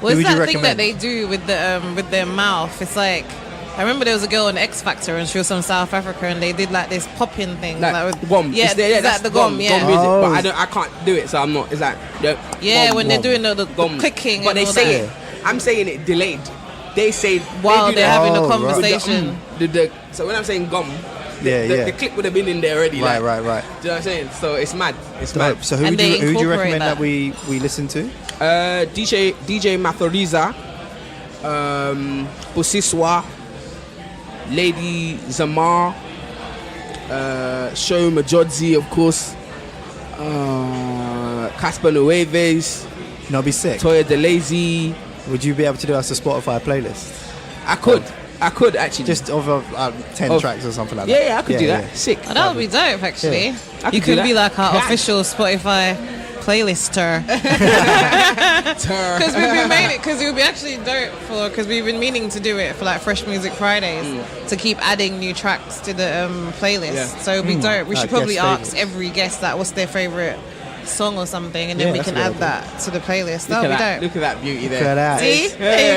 C: What's
A: Who would
C: that
A: you
C: thing that
A: recommend?
C: they do with their mouth? It's like... I remember there was a girl on X Factor and she was from South Africa and they did like this popping thing.
B: Like
C: was,
B: gum.
C: Yeah,
B: That's
C: that's the gum, yeah.
B: Gum music,
A: Oh.
B: but I can't do it, so I'm not. It's like
C: When they're doing the clicking
B: but
C: and
B: they
C: all
B: say
C: that.
B: it. I'm saying it delayed. They say
C: While
B: they do
C: they're
B: that.
C: having a
A: Oh, right.
C: conversation.
B: So when I'm saying gum,
A: Yeah, yeah.
B: the click would have been in there already.
A: Right.
B: Do you know what I'm saying? So it's mad. It's
A: Dope.
B: mad.
A: So who
C: And
A: would you
C: they incorporate
A: recommend that
C: that.
A: we listen to?
B: DJ Mathoriza, Busiswa, Lady Zamar, Show Majodzi, of course, Casper Nueves,
A: No, be sick.
B: Toya DeLazy.
A: Would you be able to do us a Spotify playlist?
B: I could actually.
A: Just of 10 tracks or something like that.
B: yeah, I could do that.
A: Yeah.
B: Sick.
C: Oh, that would be dope, actually.
A: Yeah.
B: I could
C: You
B: do
C: could
B: that.
C: be like our
B: Yeah.
C: official Spotify playlister. Because it would be actually dope because we've been meaning to do it for like Fresh Music Fridays to keep adding new tracks to the playlist.
B: Yeah.
C: So it'd be dope. We
A: Like
C: should probably
A: guest
C: ask
A: favourites.
C: every guest that what's their favorite song or something, and then
A: Yeah,
C: we
A: that's
C: can
A: a
C: add
A: good
C: that to the playlist.
B: Look
C: That would
B: at
C: be
B: that.
C: dope.
B: Look at that beauty
A: Look
B: there.
A: at that.
C: See? There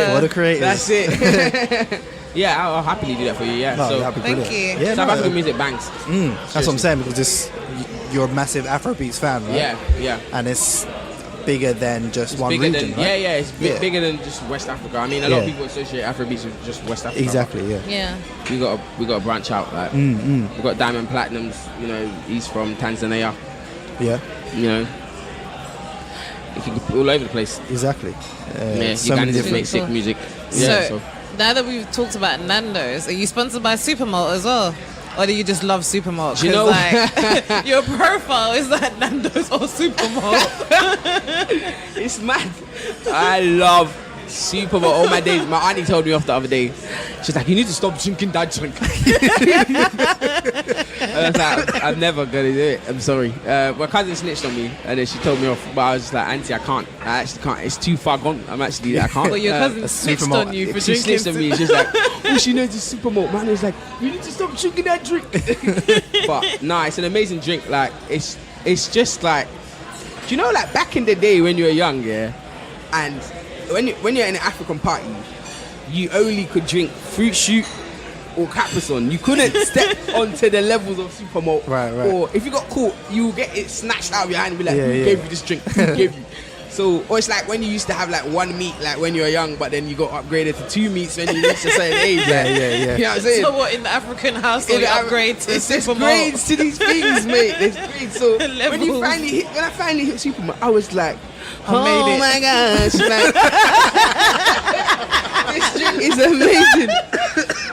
C: you go.
A: What a creator.
B: That's it. Yeah, I'll happily do that for you. Yeah.
A: No,
B: so
A: that'd be
C: Thank
A: brilliant.
C: you.
A: Yeah,
B: South
A: no,
B: African music banks.
A: that's what I'm saying because you're a massive Afrobeats fan, right?
B: Yeah.
A: And it's bigger than just
B: It's
A: one
B: bigger
A: region,
B: than
A: right?
B: it's
A: Yeah.
B: bigger than just West Africa. I mean, a lot of
A: Yeah.
B: people associate Afrobeats with just West Africa.
A: Exactly, yeah.
C: Yeah.
B: We got to branch out. Like we got Diamond Platinums. You know, he's from Tanzania.
A: Yeah,
B: You know, you can go all over the place.
A: exactly.
B: Yeah,
A: so
B: Ugandans
A: many
B: just make
A: different...
B: sick music. Yeah,
C: So, now that we've talked about Nandos, are you sponsored by Supermalt as well? Or do you just love Supermalt?
B: You know-
C: like, your profile is that Nandos or Supermalt.
B: It's mad. I love Super Bowl all my days. My auntie told me off the other day. She's like, you need to stop drinking that drink. I was like, I'm never gonna do it. I'm sorry. My cousin snitched on me and then she told me off. But I was just like, auntie, I can't. I actually can't. It's too far gone. I can't.
C: But your cousin
A: a
C: snitched
A: Supermalt.
C: on you for
B: She
C: drinking.
B: snitched on me. She's like, oh, she knows it's Super Bowl. Man was like, you need to stop drinking that drink. But nah, it's an amazing drink. Like, it's just like, do you know, like back in the day when you were young, yeah, and when you're in an African party, you only could drink fruit shoot or Capri-Sun. You couldn't step onto the levels of Supermalt.
A: Right.
B: Or if you got caught, you will get it snatched out of your hand and be like,
A: Yeah,
B: who
A: yeah.
B: gave you this drink? Who gave you? So, or it's like when you used to have like one meat, like when you were young, but then you got upgraded to 2 meats when you reached a certain age.
A: Yeah,
B: like,
A: yeah.
B: You know what I'm saying?
C: So what, in the African household,
B: In
C: you
B: the-
C: upgrade to
B: it's just
C: Supermalt?
B: grades to these things, mate. There's grades. So when
C: Levels.
B: I finally hit Superman, I was like,
C: I made it.
B: my gosh, like, this drink is amazing.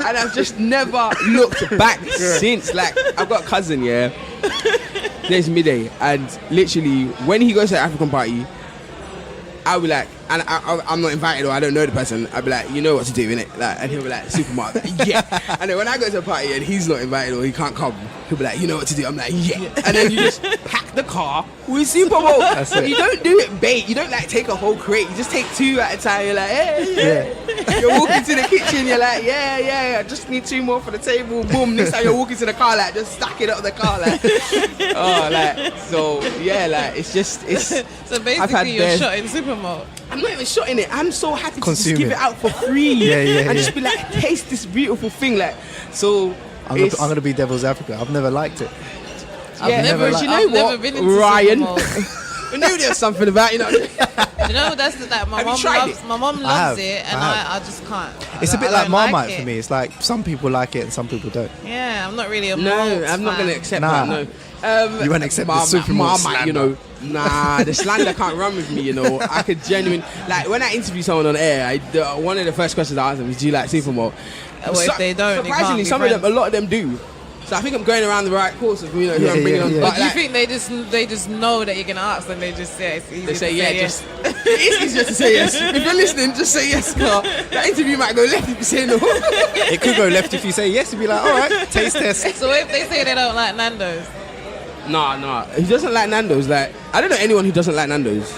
B: And I've just never looked back since. Like, I've got a cousin, yeah. There's midday, and literally when he goes to the African party, I will like, and I'm not invited or I don't know the person, I'd be like, you know what to do, innit? Like, and he'll be like, supermarket, yeah. And then when I go to a party and he's not invited or he can't come, he'll be like, you know what to do. I'm like, yeah. And then you just pack the car with Super Bowl. You don't do it bait. You don't like take a whole crate. You just take 2 at a time. You're like, hey, yeah. You're walking to the kitchen. You're like, yeah. I just need 2 more for the table. Boom. Next time you're walking to the car, like just stack it up the car, like. Oh, like so. Yeah, like it's
C: so basically you're shot in super mode.
B: I'm not even shot in it. I'm so happy to just
A: Consume
B: give it out for free.
A: Yeah.
B: Just be like, taste this beautiful thing, like. So
A: I'm gonna be devil's advocate. I've never liked it.
C: I've never been into
B: Ryan.
C: super mode.
B: I knew there was something about, you know.
C: You know, that's like my mom loves it, and I just can't.
A: It's a bit like Marmite for me. It's like some people like it and some people don't.
C: Yeah, I'm not really a
B: No, I'm not going to accept that, no.
A: You won't accept the super
B: Marmite, you know. Nah, the slander can't run with me, you know. I could genuinely, like when I interview someone on air, one of the first questions I ask them is, do you like Supermalt?
C: Well, if they don't,
B: surprisingly, some of them, a lot of them do. So I think I'm going around the right course of, you know, who I'm bringing on.
C: But do you think they just know that you're gonna ask, and they just say it's easy?
B: They say yes. It is easier to say yes. If you're listening, just say yes, car. That interview might go left if you say no.
A: It could go left if you say yes. You'd be like, all right, taste test.
C: So if they say they don't like Nandos?
B: Nah. Who doesn't like Nandos? Like, I don't know anyone who doesn't like Nandos.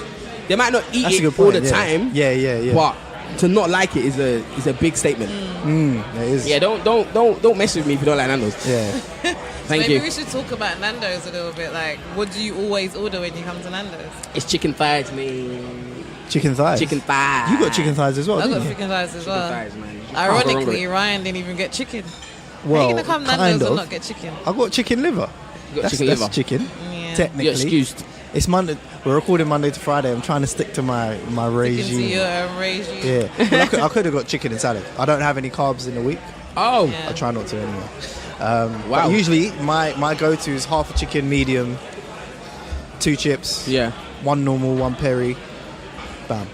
B: They might not eat it all the time.
A: Yeah.
B: But to not like it is a big statement.
A: It is.
B: Yeah, don't mess with me if you don't like Nandos.
A: Yeah.
B: Thank you.
C: Maybe we should talk about Nandos a little bit. Like, what do you always order when you come to Nandos?
B: It's chicken thighs, man.
A: Chicken thighs?
B: Chicken thighs.
A: You got chicken thighs as well,
C: I got
A: didn't you?
C: chicken thighs as well.
B: Chicken thighs, man.
C: Ironically, Ryan didn't even get chicken.
A: Well,
C: how you gonna come Nandos and not get chicken?
A: I got chicken liver.
B: You got
A: That's
B: chicken liver.
A: That's chicken.
C: Yeah.
A: Technically.
B: You're excused.
A: It's Monday. We're recording Monday to Friday. I'm trying to stick to my regime.
C: Stick to your regime.
A: Yeah. Well, I could have got chicken and salad. I don't have any carbs in the week.
B: Oh.
A: I try not to anyway.
B: Wow.
A: But usually my go-to is half a chicken medium, 2 chips, 1 normal, 1 peri, bam.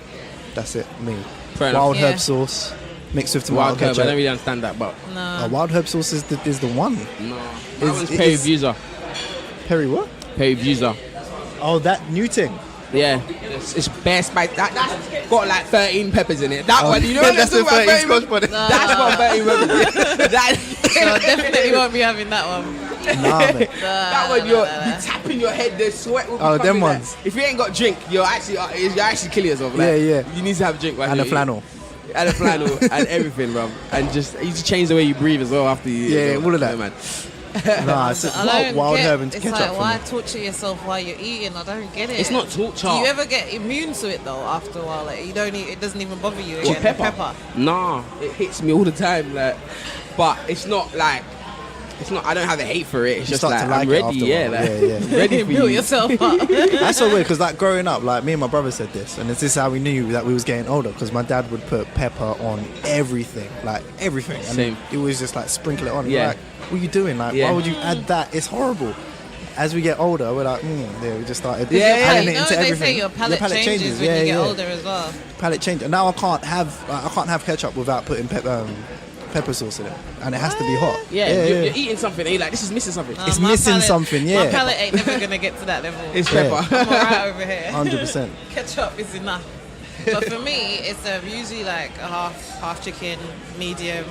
A: That's it, me. Wild herb sauce mixed with tomato ketchup.
B: I don't really understand that, but
C: No.
A: Wild herb sauce is the one.
B: no. That one's peri buser.
A: Peri what?
B: Peri buser.
A: Oh, that new thing.
B: Yeah, it's bare spice. That's got like 13 peppers in it. That one, you know what
A: that's
B: I'm
A: the
B: talking
A: 13
B: about?
A: Scotch bonnet.
B: That's got 13 peppers.
C: So I definitely won't be having that one.
A: Nah, mate.
B: That one, you're tapping your head. The sweat will be
A: Oh, them
B: coming,
A: ones.
B: like, if you ain't got drink, you're actually killing yourself. Like,
A: Yeah.
B: You need to have a drink.
A: And a flannel.
B: And a flannel and everything, bro. And just you need to change the way you breathe as well after you.
A: Yeah, all of that.
B: man.
A: Nah, it's wild herb and
C: it's
A: ketchup
C: like,
A: for
C: why
A: me.
C: torture yourself while you're eating? I don't get it.
B: It's not torture.
C: Do you ever get immune to it though? After a while, like you don't eat, it doesn't even bother you.
B: What,
C: Again.
B: pepper? Nah, it hits me all the time. Like, but it's not like. It's not. I don't have a hate for it. It's
A: You
B: just
A: start
B: like
A: to like
B: I'm
A: it
B: ready.
A: after a
B: Yeah,
A: while.
B: like,
A: Yeah.
B: ready for
C: Build
B: you.
C: yourself up.
A: That's so weird because like growing up, like me and my brother said this, and this is how we knew that we was getting older because my dad would put pepper on everything, and
B: Same.
A: it was just like sprinkle it on.
B: Yeah.
A: We're like, what are you doing? Like, why would you add that? It's horrible. As we get older, we're like, we just started adding it into
C: they
A: everything.
C: say your palate changes when you get older as well.
A: Palate change, and now I can't have ketchup without putting pepper sauce in it, and it has to be hot.
B: You're eating something, and you're like, this is missing something.
A: It's missing something.
C: My palate ain't never gonna get to that level.
B: It's pepper.
C: I'm alright over here.
A: 100%.
C: Ketchup is enough. But for me, it's usually like a half chicken, medium,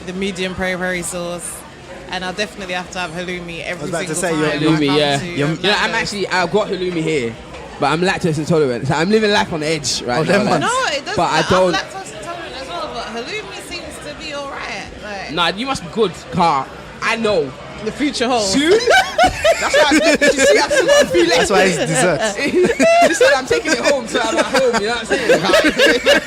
C: the medium peri sauce, and I'll definitely have to have halloumi every
A: about to
C: single
A: say,
C: time.
A: your
B: halloumi, yeah.
C: Nando's.
B: I've got halloumi here, but I'm lactose intolerant, so I'm living life on the edge right now.
A: them
B: like.
A: ones.
C: No, it doesn't.
B: But I don't.
C: I'm lactose intolerant as well, but halloumi seems to be alright. Like,
B: Nah, you must be good, car. I know.
C: the future holds.
B: Soon? That's why I'm you see, I've still got a few left.
A: That's why it's desserts.
B: Listen, I'm taking it home, so I'm at home, you know what I'm saying?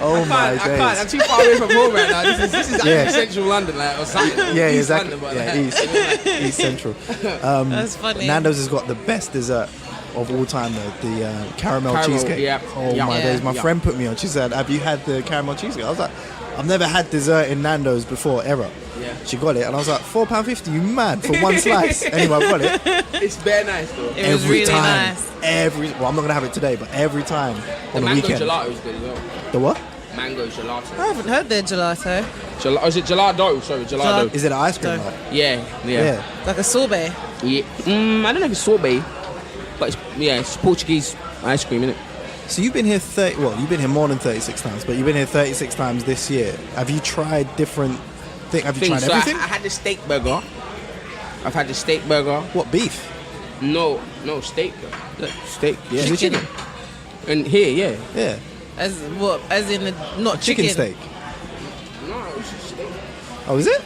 A: Oh my
B: I
A: days.
B: can't. I'm too far away from home right now. This is actually central London, like, or something.
A: Yeah,
B: East
A: exactly.
B: London, but,
A: Yeah,
B: like,
A: East Central.
C: That's funny.
A: Nando's has got the best dessert of all time, though. The caramel cheesecake.
B: Yeah.
A: Oh
B: Yeah.
A: my days. My
B: Yeah.
A: friend put me on. She said, "Have you had the caramel cheesecake?" I was like, "I've never had dessert in Nando's before, ever."
B: Yeah.
A: She got it, and I was like, £4.50. You mad for one slice? Anyway, I got it.
B: It's very nice, though.
C: It was really
A: time.
C: nice.
A: Well, I'm not gonna have it today, but every time
B: The
A: on the
B: mango
A: weekend.
B: gelato is good as well.
A: The what?
B: Mango gelato.
C: I haven't heard their gelato.
B: Is it gelato? Sorry, gelato.
A: Is it an ice cream?
C: Don't-
A: Like?
B: Yeah.
C: Like a sorbet.
B: Yeah, I don't know if it's sorbet, but it's Portuguese ice cream, innit?
E: So you've been here you've been here more than 36 times, but you've been here 36 times this year. Have you tried different things? Have you tried
B: So
E: everything?
B: I had the steak burger. I've had the steak burger.
E: What, beef?
B: No, steak. Steak, yeah.
E: Is it chicken?
B: And here, yeah.
E: Yeah.
C: As what? As in not
E: Chicken
C: chicken.
E: steak.
B: No, it's just steak.
E: Oh, is it?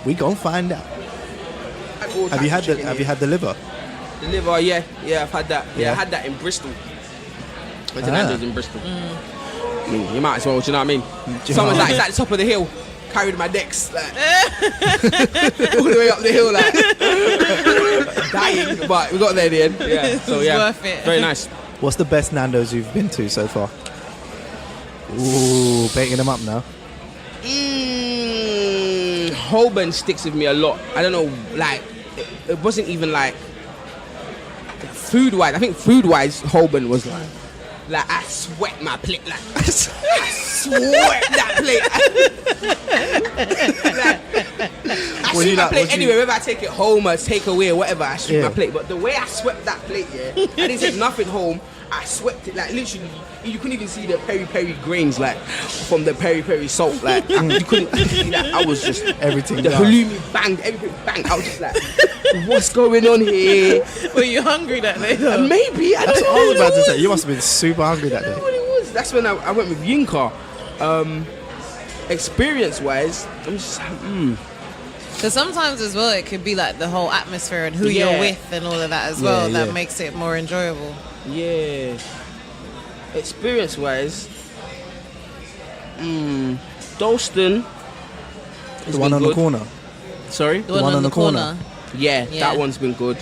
E: We gon' find out. Have you had the liver?
B: The liver, yeah, I've had that. Yeah, I had that in Bristol. Went to Nandos in Bristol. I mean, you might as well, do you know what I mean? Someone's like, it's at the top of the hill, carried my decks, like, all the way up the hill, like, dying, but we got there in the end. Yeah, so
C: It's
B: yeah,
C: worth it.
B: very nice.
E: What's the best Nando's you've been to so far? Ooh, painting them up now.
B: Holborn sticks with me a lot. I don't know, like, it wasn't even like food-wise. I think food-wise, Holborn was like I sweat my plate, like I sweat that plate. I sweep my plate anyway. Whether I take it home or take away or whatever, I sweep my plate. But the way I swept that plate, I didn't take nothing home. I swept it like literally. You couldn't even see the peri grains like from the peri salt. Like you couldn't see that. I was just
E: Everything.
B: the halloumi banged, everything banged. I was just like, what's going on here?
C: Were you hungry that day? Though?
B: Maybe I
E: That's
B: don't
E: what I was
B: know.
E: about to say. You must have been super hungry that
B: I don't
E: day.
B: know what it was. That's when I went with Yinka. Experience-wise, I'm just like,
C: Because sometimes as well, it could be like the whole atmosphere and who
B: Yeah.
C: you're with and all of that as well
E: Yeah,
C: that
E: yeah.
C: makes it more enjoyable.
B: yeah. Experience-wise, Dalston.
E: The one on the corner.
B: Sorry?
C: The one on the corner.
B: Yeah,
C: Yeah.
B: that one's been good.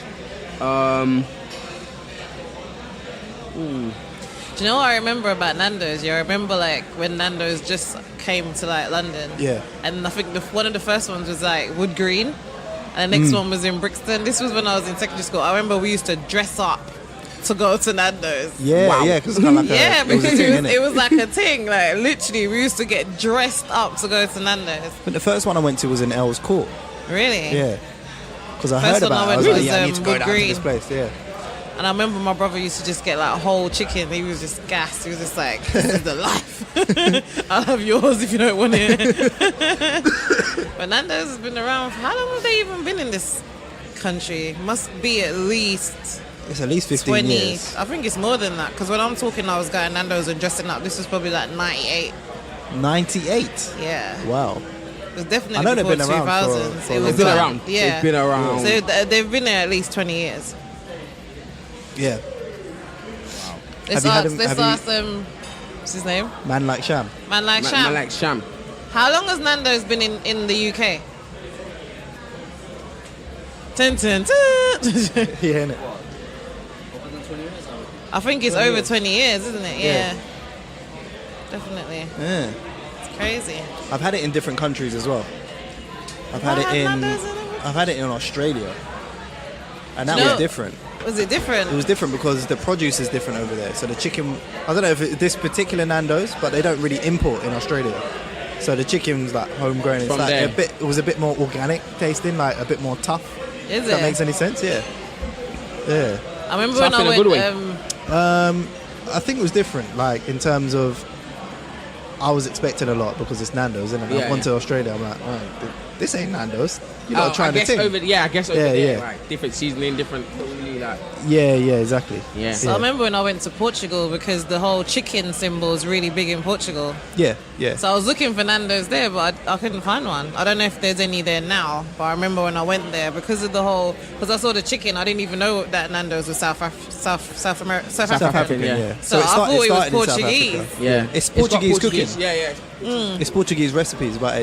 C: Do you know what I remember about Nando's? I remember like when Nando's just came to like London.
E: Yeah.
C: And I think one of the first ones was like Wood Green. And the next one was in Brixton. This was when I was in secondary school. I remember we used to dress up to go to Nando's.
E: Yeah,
B: Wow.
E: yeah, because it's kind of like
C: Yeah,
E: it was a
C: because
E: thing, innit?
C: it was like a thing. Like literally, we used to get dressed up to go to Nando's.
E: But the first one I went to was in Earl's Court.
C: Really?
E: Yeah. Because I
C: First
E: heard
C: one I
E: about it. I was
C: went
E: like,
C: was,
E: yeah, I need to go
C: Wood
E: down to
C: Green.
E: this place. Yeah.
C: And I remember my brother used to just get like a whole chicken. He was just gassed. He was just like, "This is the life. I'll have yours if you don't want it." But Nando's has been around. How long have they even been in this country? Must be at least
E: It's at least 15
C: 20.
E: years.
C: I think it's more than that. Because when I'm talking, I was going Nando's and dressing up. This was probably like 98.
E: 98.
C: Yeah.
E: Wow.
C: It was definitely
E: I know they've
C: before
E: been around
C: 2000s.
E: for a
C: It
E: long
C: was
E: time.
B: They've been
C: like-
B: around.
C: Yeah.
B: They've been around.
C: So they've been there at least 20 years.
E: Yeah.
C: Let's
E: Have you had
C: ask,
E: him-
C: let's
E: have you-
C: ask what's his name?
E: Man like Sham.
C: Man like Sham.
B: Man like Sham.
C: How long has Nando's been in the UK? 10.
E: Yeah, innit?
C: I think it's over 20 years, isn't it? Yeah. Definitely.
E: Yeah.
C: It's crazy.
E: I've had it in different countries as well. I've had
C: What,
E: it in.
C: Nando's in every-
E: I've had it in Australia, and that
C: No.
E: was different.
C: Was it different?
E: It was different because the produce is different over there. So the chicken, I don't know if this particular Nando's, but they don't really import in Australia. So the chicken's like homegrown. It's
B: From
E: like
B: there.
E: it was a bit more organic tasting, like a bit more tough.
C: Is
E: If
C: it?
E: that makes any sense? Yeah. Yeah.
C: I remember
B: Tough
C: when
B: in
C: I
B: a good
C: went.
B: way.
E: I think it was different, like in terms of I was expecting a lot because it's Nando's, and
B: Yeah,
E: I've gone
B: yeah.
E: to Australia. I'm like, oh, this ain't Nando's. You're not
B: I
E: trying to
B: guess
E: think.
B: over I guess over
E: Yeah,
B: there,
E: yeah.
B: right? Different seasoning, different totally like
E: Yeah, exactly.
B: yeah.
C: So I remember when I went to Portugal because the whole chicken symbol is really big in Portugal.
E: Yeah.
C: So I was looking for Nando's there, but I couldn't find one. I don't know if there's any there now, but I remember when I went there because of the whole. Because I saw the chicken, I didn't even know that Nando's was South African.
B: South
C: African.
B: African, yeah.
C: So I thought it was
E: started in South
C: Portuguese.
E: Africa.
B: Yeah.
E: It's
B: got
E: Portuguese cooking.
B: Yeah.
E: It's Portuguese recipes, but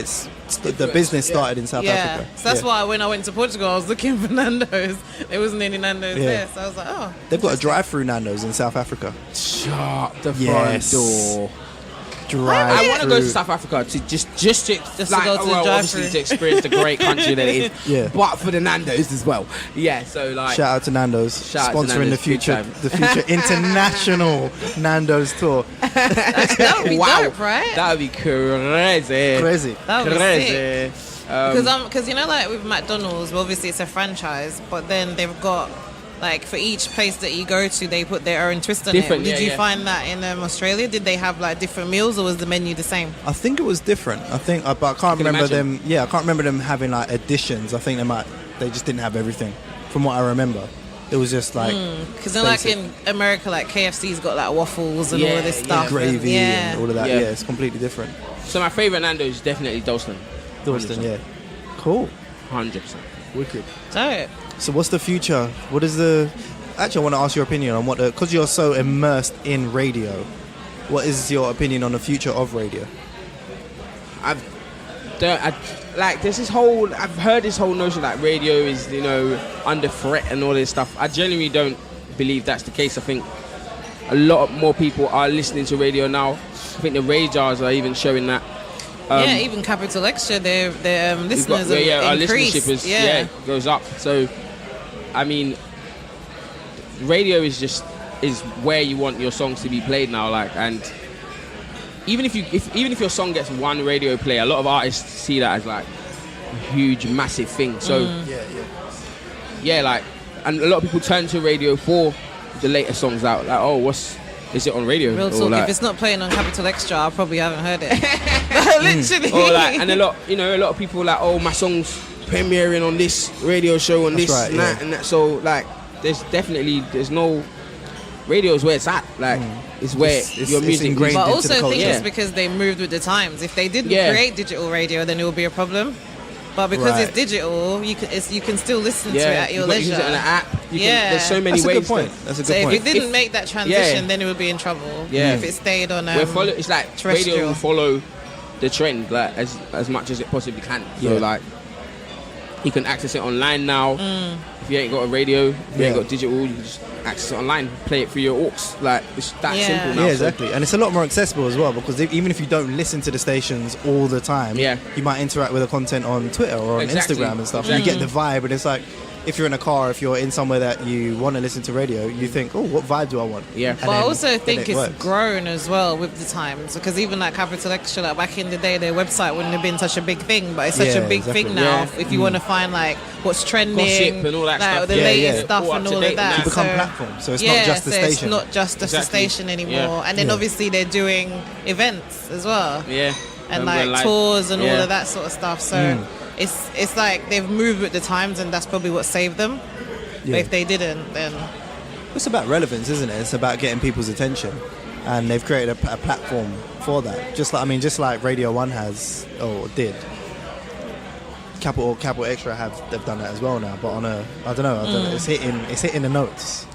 E: the business started in South
C: Yeah,
E: Africa.
C: so that's why when I went to Portugal, I was looking for Nando's. There wasn't any Nando's
E: Yeah.
C: there, so I was like, oh.
E: They've got a drive-through Nando's in South Africa.
B: Shut the
E: Yes.
B: front door.
E: Drive.
B: I want to go to South Africa to just to
C: to
B: like,
C: go to the
B: well,
C: drive-thru.
B: obviously to experience the great country that it is.
E: Yeah.
B: But for the Nando's as well. Yeah. So like.
E: Shout out to Nando's,
B: Shout out to
E: sponsoring
B: Nando's, big time.
E: the future international Nando's tour.
C: That would be
B: Wow.
C: dope, right?
B: That would be crazy.
E: Crazy.
C: That would be sick. Because you know, like with McDonald's, well, obviously it's a franchise, but then they've got like for each place that you go to, they put their own twist on it. Did you find that in Australia? Did they have like different meals, or was the menu the same?
E: I think it was different. But I can't remember them. Yeah, I can't remember them having like additions. I think they just didn't have everything, from what I remember. It was just like
C: because like in America, like KFC's got like waffles and all of this stuff,
E: gravy and all of that. Yeah, it's completely different.
B: So my favourite Nando's is definitely Dalston.
E: Yeah. Cool.
B: 100%.
E: Wicked.
C: So
E: what's the future? What is actually, I want to ask your opinion on because you're so immersed in radio, what is your opinion on the future of radio?
B: I've heard this whole notion that radio is, under threat and all this stuff. I genuinely don't believe that's the case. I think a lot more people are listening to radio now. I think the radars are even showing that.
C: Even Capital Extra, their listeners have
B: our
C: increased.
B: listenership goes up. So, I mean, radio is where you want your songs to be played now. Like, and even if your song gets one radio play, a lot of artists see that as like a huge, massive thing. So, and a lot of people turn to radio for the later songs out. Like, is it on radio?
C: Real talk, if it's not playing on Capital Extra, I probably haven't heard it. Literally.
B: Or and a lot of people like, my song's premiering on this radio show on this and that and that. So like, there's no radio is where it's at. Like, it's where your music.
E: But
C: I also think it's because they moved with the times. If they didn't create digital radio, then it would be a problem. But because it's digital, you can still listen to it at your leisure.
B: Use it on an app. There's so many ways.
E: That's a good point.
C: If it didn't make that transition, then it would be in trouble.
B: Yeah.
C: If it stayed on
B: it's like radio will follow the trend like as much as it possibly can. So like, you can access it online now. If you ain't got a radio, if you ain't got digital, you can just access it online, play it through your aux. Like, it's that simple now.
E: Yeah, exactly. And it's a lot more accessible as well, because even if you don't listen to the stations all the time, you might interact with the content on Twitter or on Instagram and stuff. And you get the vibe, and it's like, if you're in a car, if you're in somewhere that you want to listen to radio, you think, what vibe do I want?
B: Yeah.
C: But I also think it's grown as well with the times, because even like Capital Extra, like back in the day, their website wouldn't have been such a big thing, but it's such a big thing now. If you want to find like what's trending,
B: gossip and all that stuff,
C: the latest stuff and all of that.
E: It's become platform, so it's not just the station.
C: It's not just a station anymore. And then obviously they're doing events as well.
B: Yeah.
C: And like tours and all of that sort of stuff. So it's like they've moved with the times, and that's probably what saved them. But if they didn't, then
E: it's about relevance, isn't it? It's about getting people's attention, and they've created a platform for that. Just like Radio 1 has or did. Capital Extra they've done that as well now, but on I don't know, it's hitting the notes.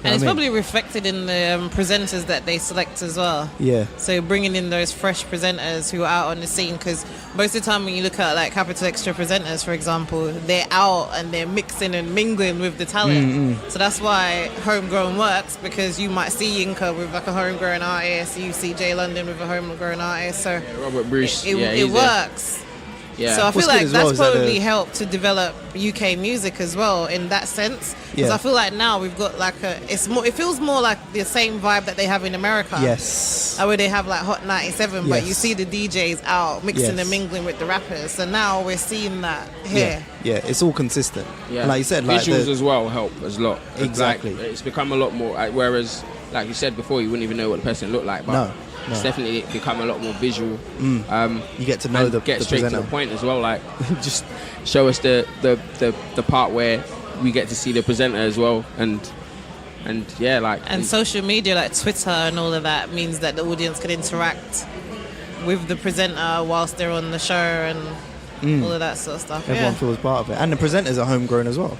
C: And it's probably reflected in the presenters that they select as well.
E: Yeah.
C: So bringing in those fresh presenters who are out on the scene, because most of the time when you look at like Capital Extra presenters, for example, they're out and they're mixing and mingling with the talent. So that's why homegrown works, because you might see Yinka with like a homegrown artist, you see Jay London with a homegrown artist. So
B: Robert Bruce,
C: it works.
B: Yeah.
C: So I feel like that's probably helped to develop UK music as well in that sense. Because I feel like now we've got like it feels more like the same vibe that they have in America.
E: Yes.
C: Where they have like Hot 97, but you see the DJs out mixing and mingling with the rappers. So now we're seeing that here.
E: Yeah, it's all consistent. Yeah. And like you said, like
B: visuals as well help as a lot.
E: Exactly.
B: Like, it's become a lot more. Whereas, like you said before, you wouldn't even know what the person looked like. But
E: no.
B: It's definitely become a lot more visual.
E: You get to know
B: get straight
E: presenter.
B: to the point as well. Like, just show us the part where we get to see the presenter as well, and
C: social media like Twitter and all of that means that the audience can interact with the presenter whilst they're on the show and all of that sort of stuff.
E: Everyone feels part of it, and the presenters are homegrown as well.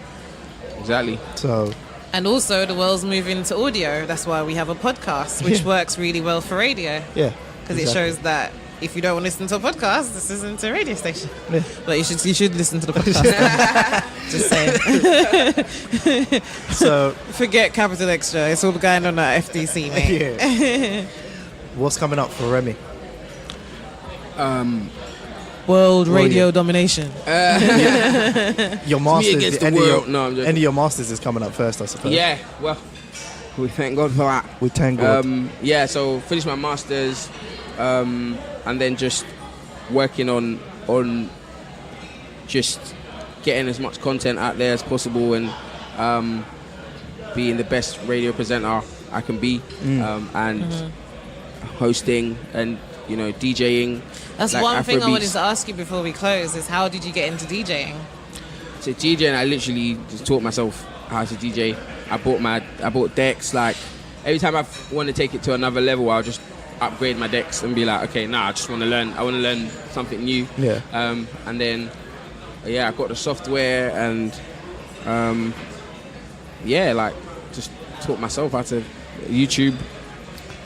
B: Exactly.
E: So.
C: And also, the world's moving to audio. That's why we have a podcast, which works really well for radio.
E: Yeah.
C: Because it shows that if you don't want to listen to a podcast, this isn't a radio station. Yeah. But you should listen to the podcast. Just saying.
E: So
C: forget Capital Extra. It's all going on at FDC, mate.
E: Yeah. What's coming up for Remi?
C: World radio domination.
E: Your masters,
B: end
E: of your masters is coming up first, I suppose.
B: Yeah, well, we thank God for that.
E: We thank God.
B: So finish my masters, and then just working on just getting as much content out there as possible and being the best radio presenter I can be, and hosting and DJing.
C: That's
B: like
C: one thing I
B: Afrobeats.
C: wanted to ask you before we close is how did you get into DJing?
B: So DJing, I literally just taught myself how to DJ. I bought decks. Like every time I want to take it to another level, I'll just upgrade my decks and be like, okay, I just want to learn. I want to learn something new.
E: Yeah.
B: And then I got the software and like just taught myself how to YouTube.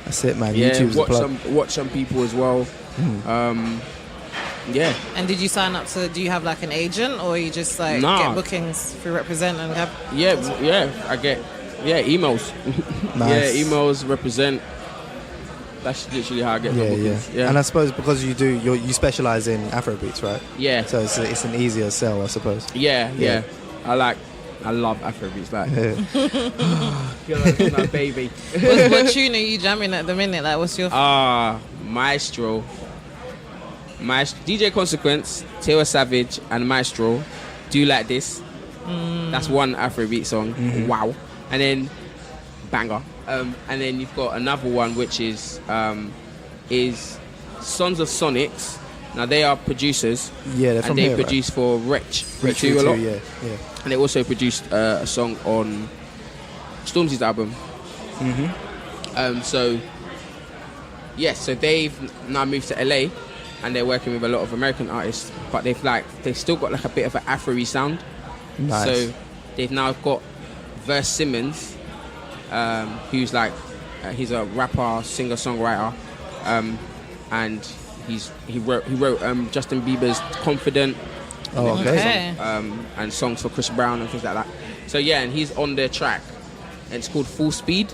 E: That's it, man. YouTube's the plug.
B: Watch some people as well. Yeah.
C: And did you sign up to? Do you have like an agent, or you just like get bookings through Represent and have?
B: I get emails.
E: Nice.
B: Emails, Represent. That's literally how I get the bookings. Yeah.
E: And I suppose because you specialize in Afrobeats, right?
B: Yeah.
E: So it's an easier sell, I suppose.
B: Yeah. I love Afrobeats. Like, my baby.
C: What tune are you jamming at the minute? Like, what's your?
B: Maestro, DJ Consequence, Taylor Savage, and Maestro. Do You Like This? That's one Afrobeat song. Wow. And then banger. And then you've got another one which is Sons of Sonics. Now they are producers.
E: Yeah, they're from
B: here,
E: right?
B: produce for Wretch
E: 2
B: a lot.
E: Yeah.
B: And they also produced a song on Stormzy's album. So they've now moved to LA, and they're working with a lot of American artists, but they've still got like a bit of an Afro-y sound.
E: Nice.
B: So they've now got Verse Simmons, who's like he's a rapper, singer, songwriter, and he wrote Justin Bieber's Confident.
E: Oh, okay.
B: And songs for Chris Brown and things like that. So and he's on their track, and it's called Full Speed.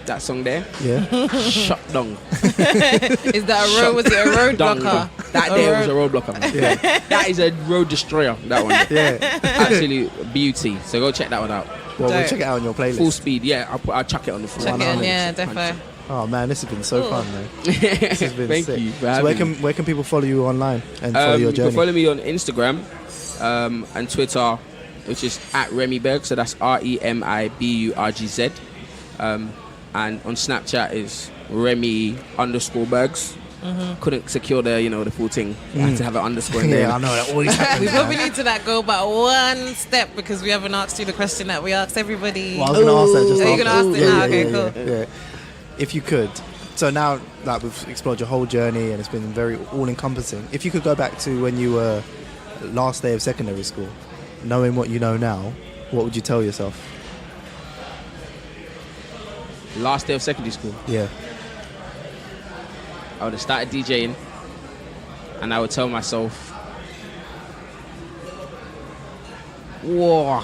B: That song there.
E: Yeah.
B: Shut down.
C: Is that a road? Was it a road blocker?
B: That there was a road blocker.
E: Yeah.
B: That is a road destroyer. That one.
E: Yeah.
B: Absolute beauty. So go check that one out.
E: Well, we'll check it out on your playlist.
B: Full Speed. Yeah, I'll chuck it on the full.
C: Check it in, yeah, defo.
E: Oh man, this has been so fun, man. This has been
B: Thank
E: sick.
B: you for
E: So
B: having me.
E: where can people follow you online and follow your
B: You
E: journey?
B: can follow me on Instagram and Twitter, which is at Remi Burgz. So that's RemiBurgz. And on Snapchat is Remi_Burgz. Couldn't secure the full thing. I had to have an underscore in there.
E: Yeah, I know that always happens.
C: We probably need to go back one step because we haven't asked you the question that we asked everybody.
E: Well, I was going to ask that just
C: Are you
E: after.
C: going to ask it now? Okay, cool.
E: Yeah. If you could, so now that we've explored your whole journey and it's been very all-encompassing, if you could go back to when you were last day of secondary school, knowing what you know now, what would you tell yourself?
B: Last day of secondary school,
E: Yeah.
B: I would have started DJing, and I would tell myself, whoa.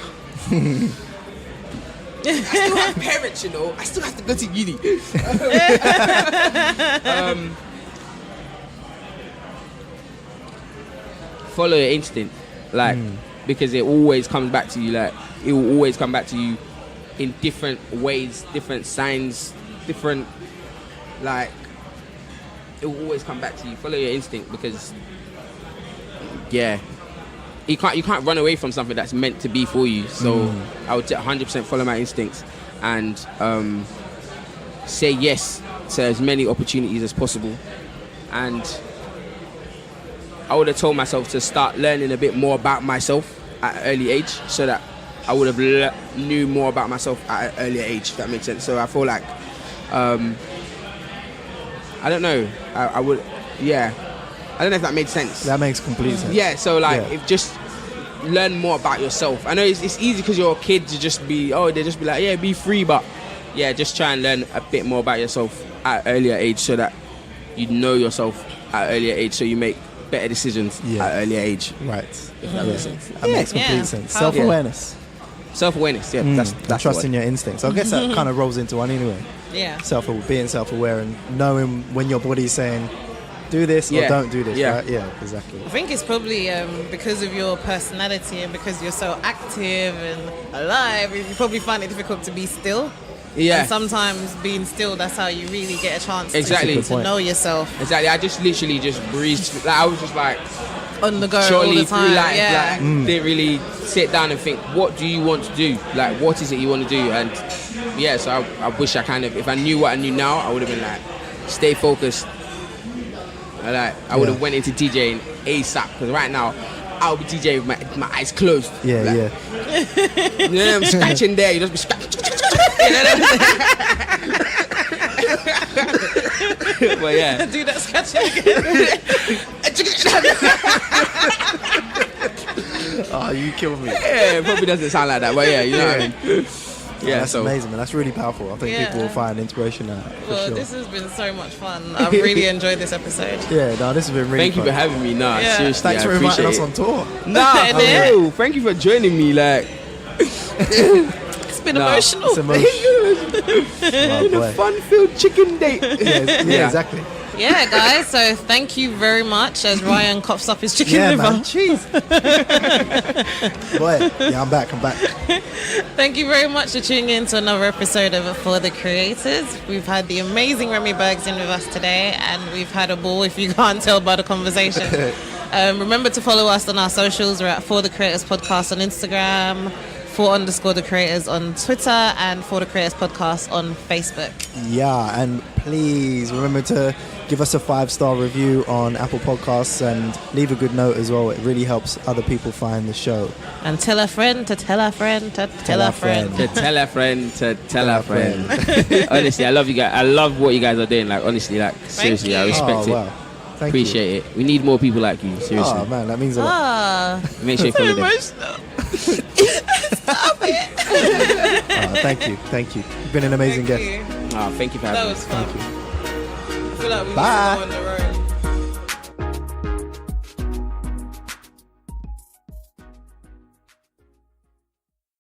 B: I still have parents, I still have to go to uni. Follow your instinct, because it always comes back to you. It will always come back to you in different ways, different signs, different it will always come back to you. Follow your instinct, because you can't run away from something that's meant to be for you. So I would 100% follow my instincts and say yes to as many opportunities as possible. And I would have told myself to start learning a bit more about myself at an early age, so that I would have knew more about myself at an earlier age, if that makes sense. So I feel like I don't know. I would, I don't know if that made sense.
E: That makes complete sense.
B: Yeah, so if just learn more about yourself. I know it's easy because you're a kid to just be, they just be like, yeah, be free, but just try and learn a bit more about yourself at an earlier age, so that you know yourself at an earlier age, so you make better decisions at an earlier age.
E: Right.
B: If that makes sense.
E: That makes complete sense. Self-awareness.
B: Self-awareness, that's
E: trusting your instincts. I guess that kind of rolls into one anyway.
C: Yeah.
E: Being self-aware and knowing when your body's saying, do this or don't do this. Right? Yeah, exactly.
C: I think it's probably because of your personality and because you're so active and alive, you probably find it difficult to be still.
B: Yeah.
C: And sometimes being still, that's how you really get a chance
B: Exactly.
C: to know yourself.
B: Exactly. I just literally just breezed. I was just like,
C: on the go all
B: trolley
C: the time.
B: through life.
C: Yeah.
B: Like, didn't really sit down and think, what do you want to do? Like, what is it you want to do? And yeah, so I wish I kind of, if I knew what I knew now, I would have been like, stay focused. I would have went into DJing ASAP, because right now I'll be DJing with my eyes closed.
A: Yeah,
B: like,
A: yeah.
B: You know, I'm scratching there. You just be scratching. But yeah.
C: Do that scratching again.
A: Oh, you kill me.
B: Yeah, it probably doesn't sound like that, but yeah, you know what I mean. Yeah,
A: That's amazing, man. That's really powerful. I think
C: Yeah.
A: people will find inspiration in that, for
C: Well,
A: sure.
C: this has been so much fun. I've really enjoyed this episode.
A: Yeah, no, this has been really
B: Thank you
A: fun.
B: for having me. Nah,
C: Yeah.
B: seriously,
A: Thanks
B: I
A: for inviting us
B: appreciate
A: on tour.
B: it. Nah,
C: Yeah.
B: thank you for joining me. Like,
C: It's been emotional.
A: It's emotional. Oh, boy.
B: fun-filled chicken date.
A: Yeah, exactly.
C: Yeah, guys. So thank you very much as Ryan coughs up his chicken
A: Yeah,
C: liver.
A: man. Jeez. Boy, yeah, I'm back.
C: Thank you very much for tuning in to another episode of For the Creators. We've had the amazing Remi Burgz in with us today, and we've had a ball, if you can't tell by the conversation. Remember to follow us on our socials. We're at For the Creators Podcast on Instagram, _the Creators on Twitter, and For the Creators Podcast on Facebook.
A: Yeah, and please remember to give us a 5-star review on Apple Podcasts and leave a good note as well. It really helps other people find the show.
C: And tell a friend to tell a friend to tell a friend.
B: To tell a friend to tell a friend. Honestly, I love you guys. I love what you guys are doing. Like, honestly, like, seriously, I
C: you.
B: respect it.
A: Wow. Thank
B: Appreciate it. We need more people like you. Seriously.
A: Oh, man, that means a lot.
C: Ah,
B: Make sure you follow them.
A: Oh, thank you. You've been an amazing guest.
C: you.
B: Oh, thank you for
C: That
B: having me.
C: was fun.
A: Thank you.
C: I feel like we
A: Bye.
C: need to go on the road.